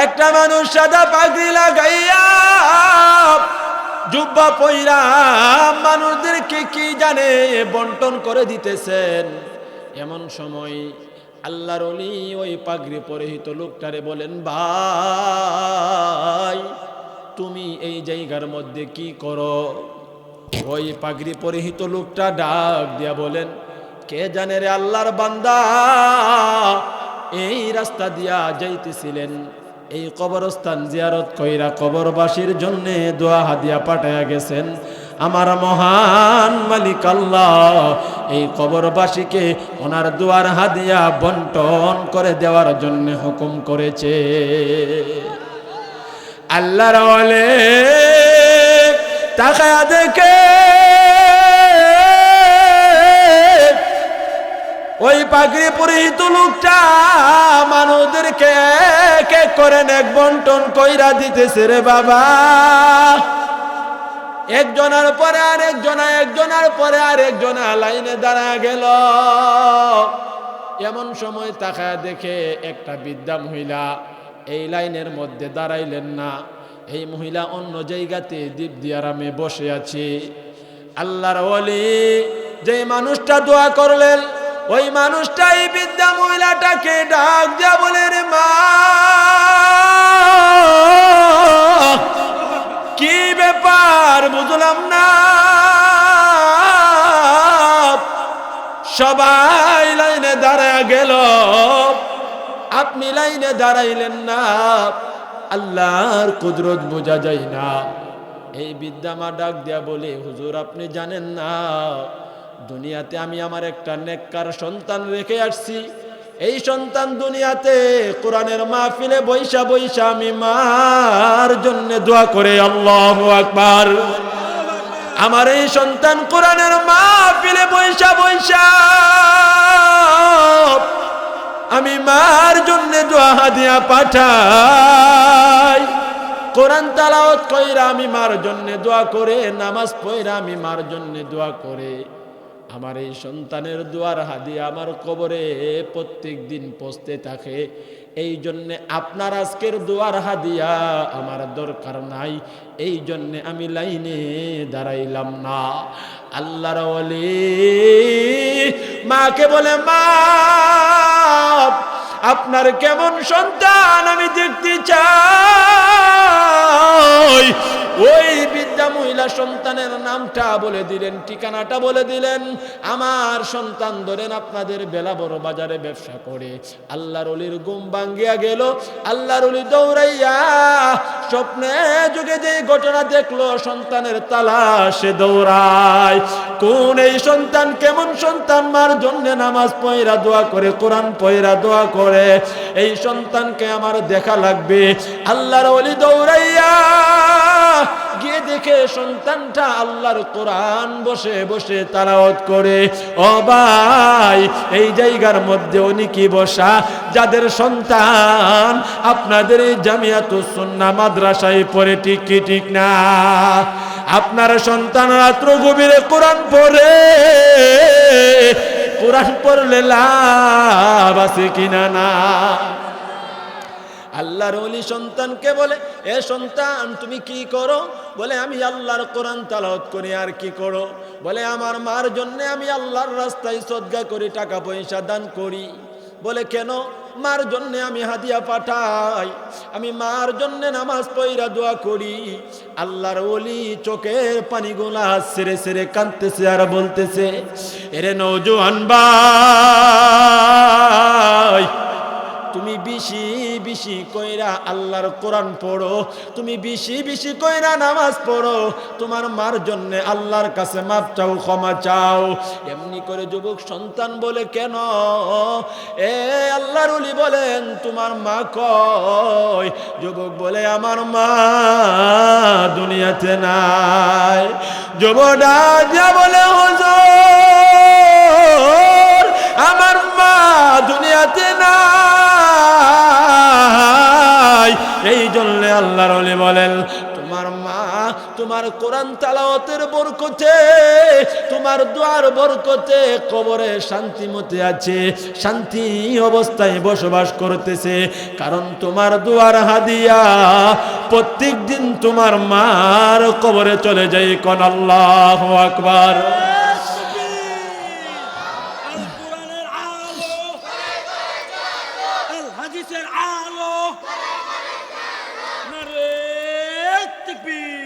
একটা মানুষ সাদা পাগড়ি লাগাইয়া জুব্বা পইরা মানুষদেরকে কি জানে বন্টন করে দিতেছেন। এমন সময় আল্লাহর ওলি ওই পাগড়ি পরিহিত লোকটারে বলেন, ভাই তুমি এই জায়গার মধ্যে কি করো? ওই পাগড়ি পরিহিত লোকটা ডাক দিয়া বলেন, কে জানে রে আল্লাহর বান্দা, এই রাস্তা দিয়া যাইতেছিলেন, এই কবরস্থান জিয়ারত কইরা কবরবাসীর জন্য দোয়া হাদিয়া পাঠায়া গেছেন। আমার মহান মালিক আল্লাহ এই কবরবাসীকে ওনার দোয়ার হাদিয়া বন্টন করে দেওয়ার জন্য হুকুম করেছে। আল্লাহর ওলি তাকায়া দেখে ওই পাগড়ি পরিহিত লোকটা মানুষদেরকে এক এক করে নেক বন্টন কইরা দিতেছে রে বাবা। একজনের পরে আরেকজনা, একজনের পরে আরেকজনা লাইনে দাঁড়া গেল। এমন সময় তাকায়া দেখে একটা বৃদ্ধা মহিলা এই লাইনের মধ্যে দাঁড়াইলেন না। এই মহিলা অন্য জায়গাতে দীপ দিয়ারামে বসে আছে। আল্লাহর ওলি যে মানুষটা দোয়া করলেন, ওই মানুষটা এই বৃদ্ধা মহিলাটাকে ডাক দিয়া বলে, রে মা, কি ব্যাপার বুঝলাম না, সবাই লাইনে দাঁড়ায় গেল, আপনি লাইনে দাঁড়াইলেন না, আল্লাহর কুদরত বোঝা যায় না। এই বৃদ্ধা মা ডাক দিয়া বলে, হুজুর আপনি জানেন না, দুনিয়াতে আমি আমার একটা নেককার সন্তান রেখে আসছি। এই সন্তান দুনিয়াতে কোরআনের মাহফিলে বৈশা বৈশা আমি মার জন্য দোয়া করে, আল্লাহু আকবার। আমার এই সন্তান কোরআনের মাহফিলে বৈশা বৈশা আমি মার জন্য দোয়া হাদিয়া পাঠাই। কোরআন তেলাওয়াত কইরা আমি মার জন্য দোয়া করে, নামাজ পড়া আমি মার জন্য দোয়া করে, আমার এই সন্তানের দোয়ার হাদিয়া আমার কবরে প্রত্যেক দিন পৌঁছতে থাকে। এই জন্যে আপনার আজকের দোয়ার হাদিয়া আমার দরকার নাই, এই জন্যে আমি লাইনে দাঁড়াইলাম না। আল্লাহর ওলি মাকে বলে, মা আপনার কেমন সন্তান আমি দেখতে চাই। ওই বৃদ্ধা মহিলা সন্তানের নামটা বলে দিলেন, ঠিকানাটা বলে দিলেন। আমার সন্তান ধরেন আপনাদের বেলা বড় বাজারে ব্যবসা করে। আল্লাহর ওলির ঘুম ভাঙ্গিয়া গেল। আল্লাহর ওলি দৌড়াইয়া স্বপ্নে যুগে যে ঘটনা দেখলো, সন্তানের তালাশে দৌড়ায়। কোন এই সন্তান, কেমন সন্তান মার জন্য নামাজ পয়রা দোয়া করে, কোরআন পয়রা দোয়া করে, এই সন্তানকে আমার দেখা লাগবে। আল্লাহর ওলি দৌড়াইয়া গিয়ে দেখে সন্তানটা আল্লাহর কোরআন বসে বসে তেলাওয়াত করে। ও ভাই, এই জায়গার মধ্যে উনি কি বসা, যাদের সন্তান আপনাদের এই জামিয়াতুস সুন্নাহ মাদ্রাসায় পড়ে, ঠিক কি ঠিক না? আপনার সন্তান রাত্র গভীরে কোরআন পড়ে, কোরআন পড়লে লাভ আছে কিনা না? আল্লাহর ওলি সন্তানকে বলে, এ সন্তান তুমি কি করো? বলে, আমি আল্লাহর কোরআন তেলাওয়াত করি। আর কি করো? বলে, আমার মার জন্য আমি আল্লাহর রাস্তায় সদকা করি, টাকা পয়সা দান করি। বলে, কেন? মার জন্য আমি হাদিয়া পাঠাই, আমি মার জন্য নামাজ পয়রা দোয়া করি। আল্লাহর ওলি চোখের পানিগুলা সেরে সেরে কাঁদতেছে আর বলতেছে, এরে নওজোয়ান ভাই, তুমি বেশি বেশি কইরা আল্লাহর কোরআন পড়ো, তুমি বেশি বেশি কইরা নামাজ পড়ো, তোমার মার জন্য আল্লাহর কাছে মাপ চাও, ক্ষমা চাও। এমনি করে যুবক সন্তান বলে, কেন? এ আল্লাহর ওলি বলেন, তোমার মা কই? যুবক বলে, আমার মা দুনিয়াতে নাই। যুবকটা যা বলে, হুজুর আমার মা দুনিয়াতে নাই। এই জন্য আল্লাহর ওলি বলেন, তোমার মা তোমার কোরআন তেলাওয়াতের বরকতে, তোমার দোয়ার বরকতে কবরে শান্তিমতে আছে, শান্তি অবস্থায় বসবাস করতেছে। কারণ তোমার দোয়ার হাদিয়া প্রত্যেক দিন তোমার মার কবরে চলে যায়। কোন আল্লাহু আকবার। আল কোরআনের আলো, আল হাদিসের আলো, নারে তাকবীর।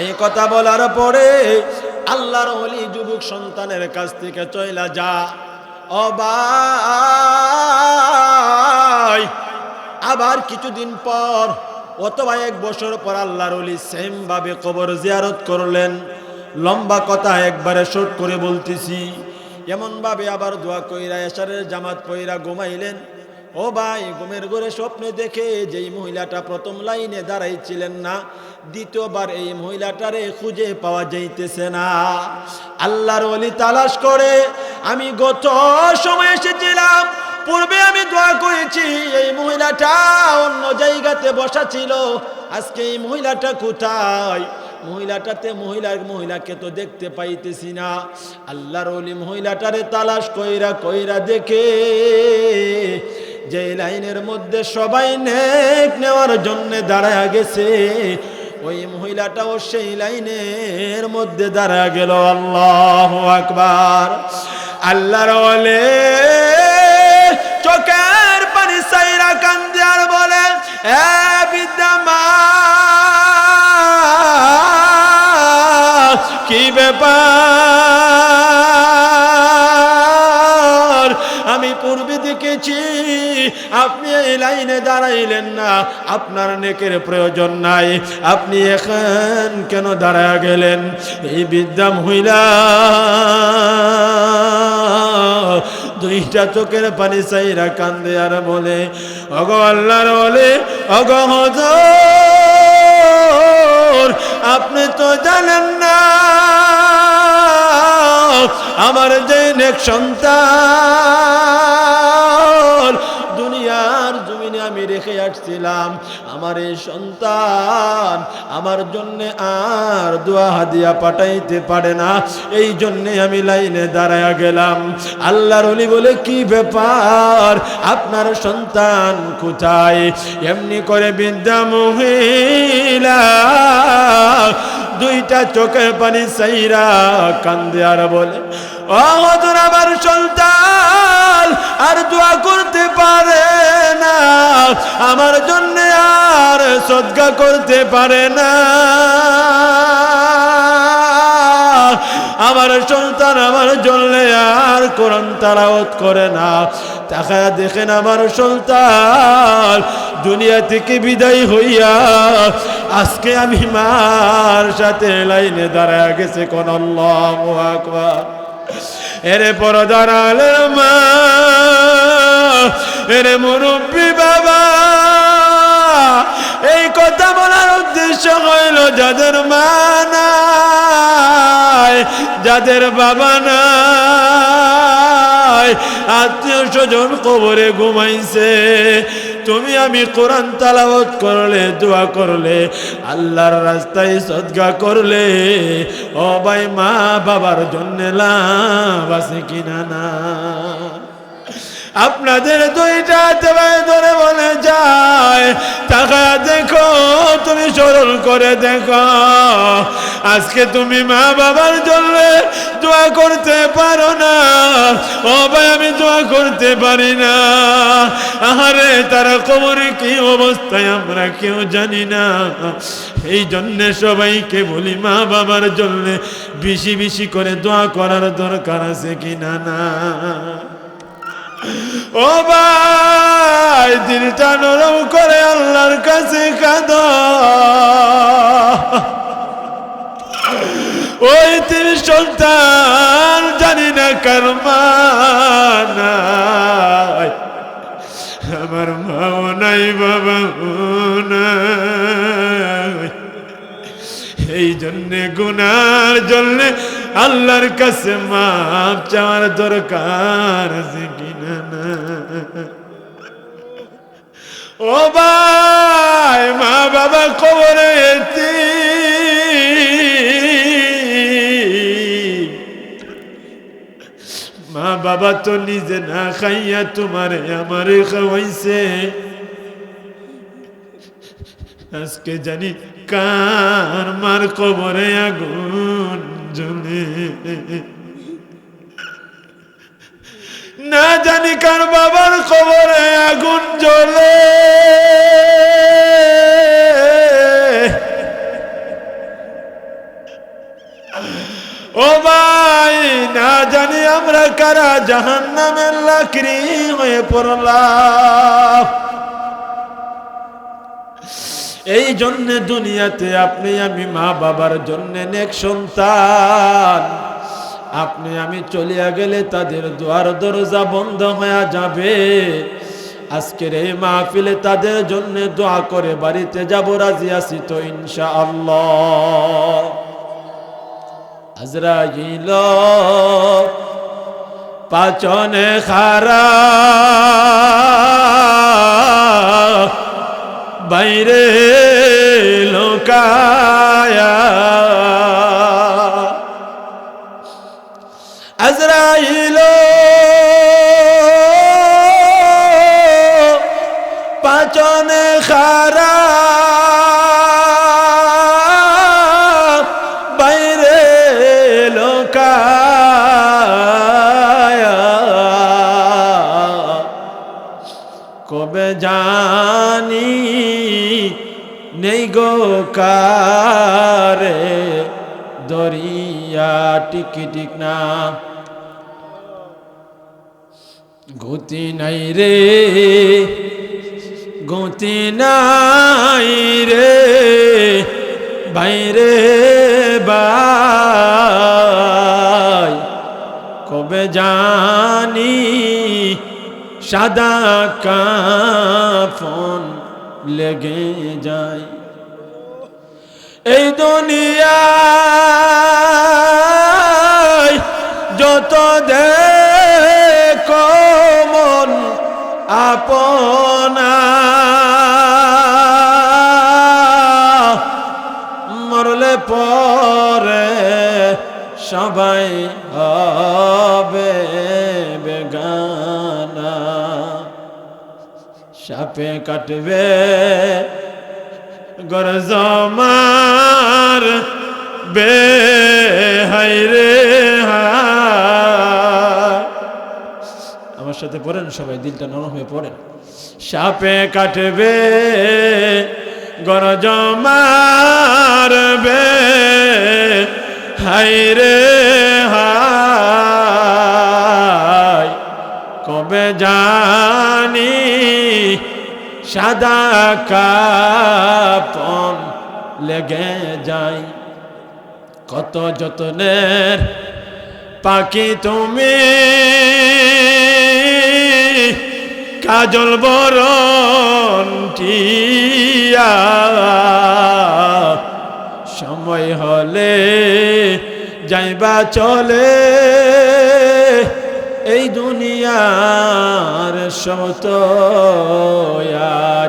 এই কথা বলার পরে আল্লাহর ওলি যুবক সন্তানের কাছ থেকে চইলা যা। ও ভাই, আবার কিছুদিন পর অথবা 1 বছর পর আল্লাহর ওলি সেম ভাবে কবর জিয়ারত করলেন। লম্বা কথা একবারে শর্ট করে বলতেছি। এমন ভাবে আবার দোয়া কইরা এশারের জামাত পইরা ঘুমাইলেন। ও ভাই, ঘুমের ঘরে স্বপ্নে দেখে যেই মহিলাটা প্রথম লাইনে দাঁড়াইছিলেন না, দ্বিতীয়বার এই মহিলাটারে খুঁজে পাওয়া যাইতেছে না। আল্লাহর ওলি তালাশ করে, আমি গত সময় এসেছিলাম, পূর্বে আমি দোয়া করেছি, এই মহিলাটা অন্য জায়গাতে বসা ছিল, আজকে এই মহিলাটা কোথায়? মহিলাকে তো দেখতে পাইতেছি না। আল্লাহর ওলি মহিলাটারে তালাশ কইরা কইরা দেখে যে লাইনের মধ্যে সবাই নেক নেওয়ার জন্য দাঁড়ায় গেছে, ওই মহিলাটাও সেই লাইনের মধ্যে দাঁড়ায় গেল। আল্লাহু আকবার। আল্লাহর ওলি চোখের পানি সাইরা কান্দে আর বলে, এ বিদ্যামা, কি ব্যাপার? আমি পূর্বে দেখেছি আপনি এই লাইনে দাঁড়াইলেন না, আপনার নেকের প্রয়োজন নাই, আপনি এখন কেন দাঁড়ায় গেলেন? এই বৃদ্ধা মহিলা দুইটা চোখের পানি চাইরা কান্দে আর বলে, ওগো আল্লাহর ওলি, ওগো হুজুর, আপনি তো জানেন না আমার যে নেক সন্তান দুনিয়ার জমিনে আমি রেখে আসছিলাম, আমার এই সন্তান আমার জন্য আর দোয়া হাদিয়া পাঠাইতে পারে না, এই জন্যে আমি লাইনে দাঁড়ায়া গেলাম। আল্লাহর ওলি বলে, কি ব্যাপার? আপনার সন্তান কোথায়? এমনি করে বৃদ্ধা মহিলা দুইটা চোখের পানি চাইরা কান্দে আর বলে, ও হুজুর, আমার সন্তান আর দোয়া করতে পারে না, আমার জন্য আর সদকা করতে পারে না, আমার সন্তান আমার জন্য আর কোরআন তেলাওয়াত করে না। তাকায়া দেখেন আমার সন্তান দুনিয়া থেকে বিদায় হইয়া আজকে আমি মার সাথে লাইনে দাঁড়ায় গেছে। কোন আল্লাহু আকবার। এরে পরদার আলের মা, এরে মুরব্বী বাবা, এই কথা বলার উদ্দেশ্য হইল যাদের মা নাই, যাদের বাবা নাই, আত্মীয় স্বজন কবরে ঘুমাইছে, তুমি আমি কোরআন তেলাওয়াত করলে, দোয়া করলে, আল্লাহর রাস্তায় সদকা করলে, ও ভাই, মা বাবার জন্য লাভ আছে কিনা না? আপনাদের দুইটা হাতে ধরে বলে যায়, টাকা দেখো, তুমি স্মরণ করে দেখো, আজকে তুমি মা বাবার জন্য দোয়া করতে পারো না। ও ভাই, আমি দোয়া করতে পারি না। আহারে, তারা কবরে কি অবস্থায় আমরা কেউ জানি না। এই জন্যে সবাইকে বলি, মা বাবার জন্য বেশি বেশি করে দোয়া করার দরকার আছে কিনা না? ও ভাই, দিলটা নরম করে আল্লাহর কাছে কাঁদো। ওই তিনি সন্তান জানি না কার মা নাই, আমার মাও নাই, বাবাও নাই, এই জন্যে গুনার জন্যে আল্লাহর কাছে মাপ চাওয়ার দরকার আছে কিনা না? ও ভাই, মা বাবা কবরে মা বাবা তো নিজে না খাইয়া তোমারে আমারে খাওয়াইছে, আজকে জানি কার মার কবরে আগুন জ্বলে, না জানি কার বাবার কবরে আগুন জ্বলে। ও ভাই, না জানি আমরা কারা জাহান্নামের লাকড়ি হয়ে পড়লাম। এই জন্য দুনিয়াতে আপনি আমি মা বাবার জন্য নেক সন্তান, আপনি আমি চলিয়া গেলে তাদের দুয়ার দরজা বন্ধ হয়ে যাবে। আজকের এই মাহফিলে তাদের জন্য দোয়া করে বাড়িতে যাব, রাজি আছি তো ইনশাআল্লাহ। আজরাইল পাচনে খারা বাইরে লোকায়া, আজরাইল পাচনে খারা বাইরে লোকায়া, কবে জানি নেই গো কারে দরিয়া টিকিটিক না, গতি নাই রে গতি নাই রে বাইরে বাই, কবে জানি সাদা কাফন লেগে যায়। এই দুনিয়ায় যত দেখো মন আপনা, মরলে পরে সবাই হবে বেগানা, সাপে কাটবে গরজ মার বে হাই রে হায়। আমার সাথে পড়েন সবাই, দিলটা নরম হয়ে পড়েন। সাপে কাটবে গরজ মারবে হাই রে হায়, কবে জানি সাদা কাপন লেগে যায়। কত যতনের পাখি তুমি, কাজল বরণ টিয়া, সময় হলে যাইবা চলে, এই দুনিয়ার সত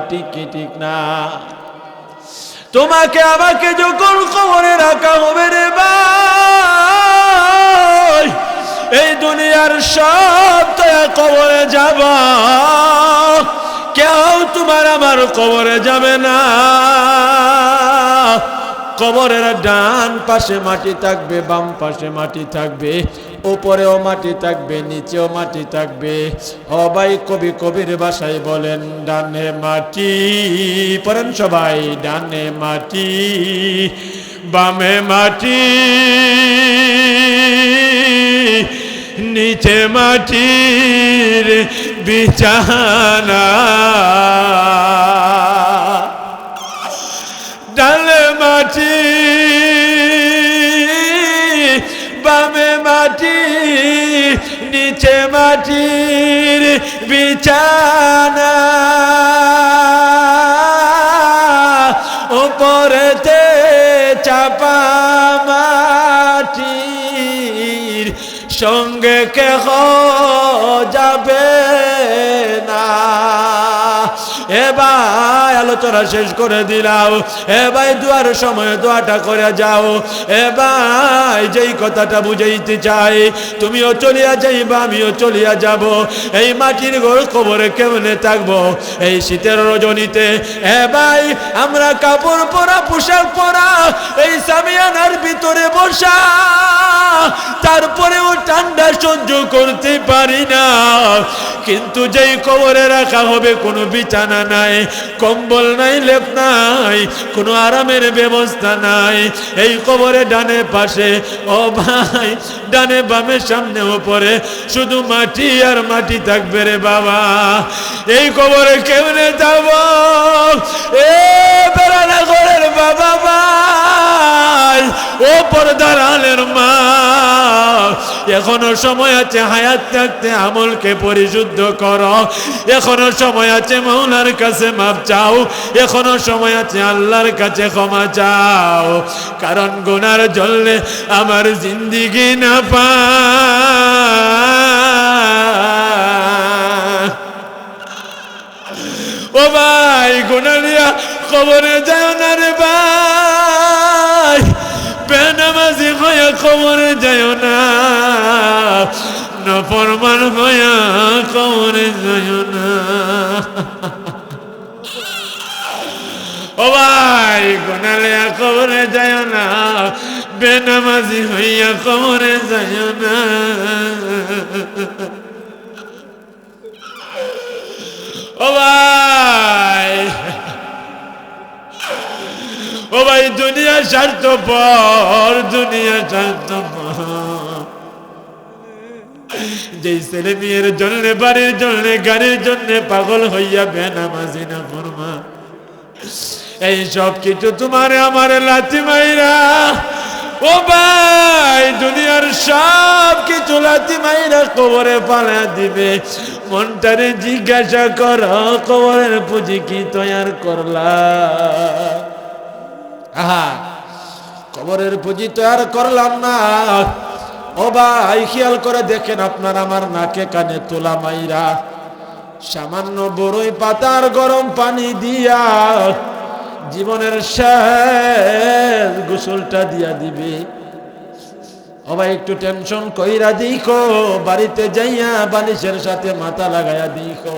টিকিটিক না। তোমাকে আমাকে যখন কবরে রাখা হবে রে ভাই, এই দুনিয়ার সব তো কবরে যাবা, কেউ তোমার আমার কবরে যাবে না। কবরের ডান পাশে মাটি থাকবে, বাম পাশে মাটি থাকবে, উপরেও মাটি থাকবে, নিচেও মাটি থাকবে। ও ভাই, কবি কবির ভাষায় বলেন, ডানে মাটি, পড়েন সবাই, ডানে মাটি বামে মাটি, নিচে মাটির বিছানা, ডানে মাটি বামে মাটি, নিচে মাটির বিছানা, উপরেতে চাপা মাটির সঙ্গে কেহ যাবে না। এ ভাই আলোচনা শেষ করে দিলাম, এ ভাই দুয়ার সময় দোয়াটা করে যাও। এ ভাই যেই কথাটা বুঝাইতে চাই, তুমিও চলিয়া যাইবা, আমিও চলিয়া যাব। এই মাটির ঘর কবরে কেমনে থাকবো এই শীতের রজনীতে? এ ভাই আমরা কাপড় পরা, পোশাক পরা, এই সামিয়ানার ভিতরে বসা, তারপরেও ঠান্ডা সহ্য করতে পারি না। কিন্তু যেই কবরে রাখা হবে কোনো বিছানা নাই, কম্বল নাই, লেপ নাই, কোনো আরামের ব্যবস্থা নাই। এই কবরে ডানে পাশে, ও ভাই ডানে বামে সামনে উপরে শুধু মাটি আর মাটি থাকবে রে বাবা। এই কবরে কেমনে যাব? এ বেড়ানা ঘরের বাবা ভাই, ও পর্দার আলের মা, এখনো সময় আছে, হায়াত থাকতে আমলকে পরিশুদ্ধ করো। এখনো সময় আছে, মাওলার কাছে মাপ চাও। এখনো সময় আছে, আল্লাহর কাছে ক্ষমা চাও। কারণ গুনার জলে আমার জিন্দিগি না ও ভাই, গুনাহ নিয়া কবরে যায় না রে ভাই, বেনামাজি হইয়া কবরে যায় না, নফরমান হইয়া কবরে যায় না। ও ভাই গুনাহ নিয়া কবরে যায় না, বেনামাজি হইয়া কবরে যায় না। ও ভাই, ও ভাই দুনিয়া স্বার্থপর, দুনিয়া স্বার্থপর। যেই ছেলে মেয়ের জন্য, বাড়ির জন্য, গাড়ির জন্য পাগল হইয়া বেনামাজি না ফরমা, এই সব কিছু তোমার আমার লাথি মাইরা, ও ভাই দুনিয়ার সব কিছু লাথি মাইরা কবরে পালা দিবে। মনটারে জিজ্ঞাসা কর, কবরের পুঁজি কি তৈয়ার করলা? আহা, কবরের পুঁজি তৈয়ার করলাম না। ও ভাই খেয়াল করে দেখেন, আপনার আমার নাকে কানে তোলা মাইরা সামান্য বড়ই পাতার গরম পানি দিয়া জীবনের শেষ গোসলটা দিয়া দিবে। ও ভাই একটু টেনশন কইরা দিখো, বাড়িতে যাইয়া বালিশের সাথে মাথা লাগাইয়া দিখো।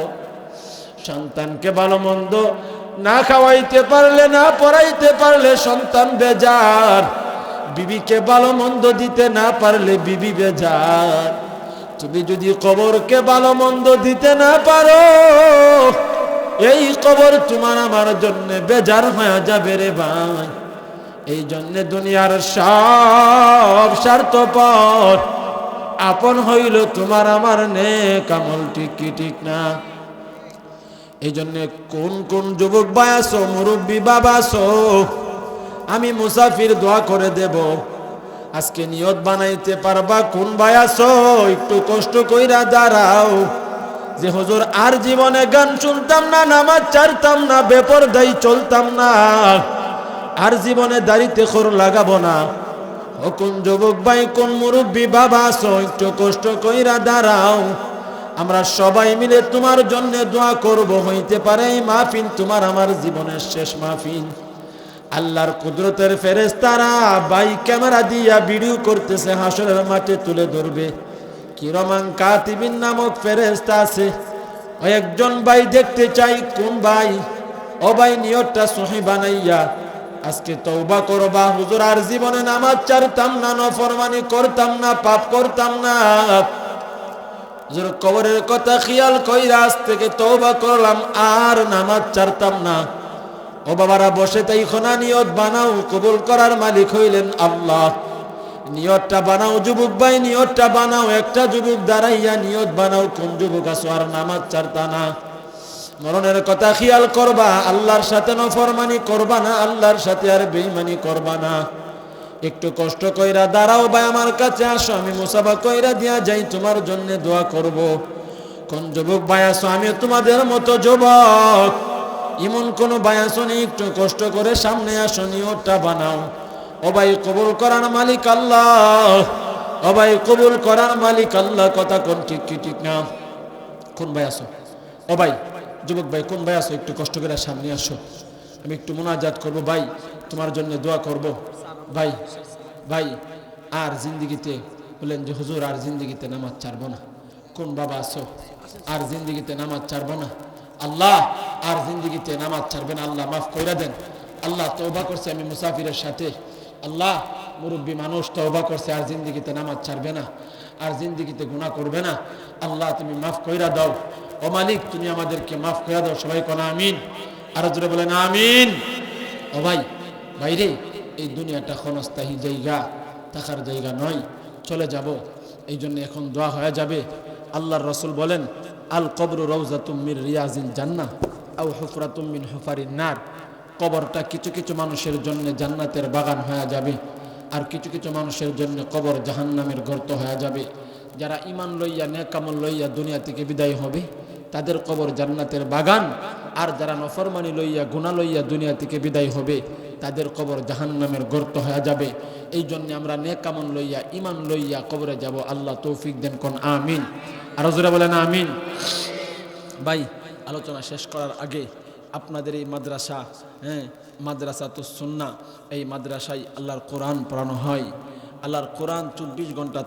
সন্তানকে ভালো মন্দ না খাওয়াইতে পারলে, না পড়াইতে পারলে সন্তান বেজার, বিবিকে ভালো মন্দ দিতে না পারলে বিবি বেজার। তুমি যদি কবরকে ভালো মন্দ দিতে না পারো, এই কবর তোমার আমার জন্য বেজার হয়ে যাবে রে ভাই। এই জন্য দুনিয়ার সব স্বার্থপর, আপন হইল তোমার আমার নেক আমল ঠিক কি ঠিক না? এই জন্য কোন কোন যুবক ভাই আছো, মুরব্বী বাবা আছো, আমি মুসাফির দোয়া করে দেব। আজকে নিয়ত বানাইতে পারবা কোন ভাই আছো, একটু কষ্ট কইরা দাঁড়াও যে হুজুর আর জীবনে গান শুনতাম না, নামাজ ছাড়তাম না, বেপরদাই চলতাম না, আর জীবনে দাড়িতে খোর লাগাবো না। ও কোন যুবক ভাই, কোন মুরব্বী বাবা আছো, একটু কষ্ট কইরা দাঁড়াও। আমরা সবাই মিলে তোমার জন্য দোয়া করব। হইতে পারে এই মাহফিল তোমার আমার জীবনের শেষ মাহফিল। আল্লাহর কুদরতের ফেরেশতারা ভাই ক্যামেরা দিয়া ভিডিও করতেছে, হাসরের মাঠে তুলে ধরবে। কিরমান কাতিবিন নামক ফেরেশতা আছে, ও একজন ভাই দেখতে চাই কোন ভাই। ও ভাই নিয়তটা সহি বানাইয়া আজকে তওবা করবা, হুজুর আর জীবনে নামাজ ছাড়তাম না, নফরমানি করতাম না, পাপ করতাম না, হুজুর কবরের কথা খেয়াল কইরা আজ থেকে তওবা করলাম, আর নামাজ ছাড়তাম না। ও বাবারা বসে তাই খোনা নিয়ত বানাও, কবুল করার মালিক হইলেন আল্লাহ। নিয়তটা বানাও যুবক ভাই, নিয়তটা বানাও। একটা যুবক দাঁড়াইয়া নিয়ত বানাও, কোন যুবক আছো আর নামাজ ছাড়তা না। মরণের কথা খেয়াল করবা, আল্লাহর সাথে নফরমানি করবা না, আল্লাহর সাথে আর বেঈমানি করবা না। একটু কষ্ট কইরা দাঁড়াও ভাই, আমার কাছে আসো, আমি মুসাফা কইরা দিয়া যাই, তোমার জন্য দোয়া করব। কোন যুবক ভাই আছো, আমি তোমাদের মতো যুবক, এমন কোন ভাই আছো নি, একটু কষ্ট করে সামনে আসো, নিয়তটা বানাও। ও ভাই কবুল করার মালিক আল্লাহ, ও ভাই কবুল করার মালিক আল্লাহ। কথা কোন ঠিক কি ঠিক না? কোন ভাই আছো? ও ভাই যুবক ভাই কোন ভাই আসো একটু কষ্ট করে সামনে আসো, আমি একটু মোনাজাত করব ভাই, তোমার জন্য দোয়া করব ভাই। ভাই আর জিন্দিগিতে বলেন যে হুজুর আর জিন্দিগিতে নামাজ ছাড়বো না। কোন বাবা আসো আর জিন্দিগিতে নামাজ ছাড়বো না? আল্লাহ আর জিন্দিগিতে নামাজ ছাড়বেন, আল্লাহ মাফ কইরা দেন। আল্লাহ তওবা করছে আমি মুসাফিরের সাথে, আল্লাহ মুরব্বী মানুষ তওবা করছে আর জিন্দিগিতে নামাজ ছাড়বে না, আর জিন্দিগিতে গুনাহ করবে না। আল্লাহ তুমি মাফ কইরা দাও, ও মালিক তুমি আমাদেরকে মাফ কইরা দাও। সবাই কোন আমিন, আর জোরে বলেন আমিন। ও ভাই ভাইরে, এই দুনিয়াটা ক্ষণস্থায়ী জায়গা, থাকার জায়গা নয়, চলে যাব। এই জন্য এখন দোয়া হয়ে যাবে। আল্লাহর রাসূল বলেন আল কবরু রাউযাতুম মির রিয়াজিল জান্নাহ আও হুফরাতুম মিন হুফারিন নার। কবরটা কিছু কিছু মানুষের জন্য জান্নাতের বাগান হয়ে যাবে, আর কিছু কিছু মানুষের জন্য কবর জাহান্নামের গর্ত হয়ে যাবে। যারা ঈমান লইয়া নেক আমল লইয়া দুনিয়া থেকে বিদায় হবে তাদের কবর জান্নাতের বাগান, আর যারা নফরমানি লইয়া গুনাহ লইয়া দুনিয়া থেকে বিদায় হবে তাদের কবর জাহান্নামের গর্ত হয়ে যাবে। এই জন্য আমরা নেক আমল লইয়া ঈমান লইয়া কবরে যাব। আল্লাহ তৌফিক দেন, কোন আমিন। আর জোরে বলেন আমিন। ভাই আলোচনা শেষ করার আগে আপনাদের এই মাদ্রাসা, মাদ্রাসাতুস সুন্নাহ, এই মাদ্রাসায় আল্লাহর কোরআন পড়ানো হয়। আল্লাহর কোরআন 24 ঘন্টা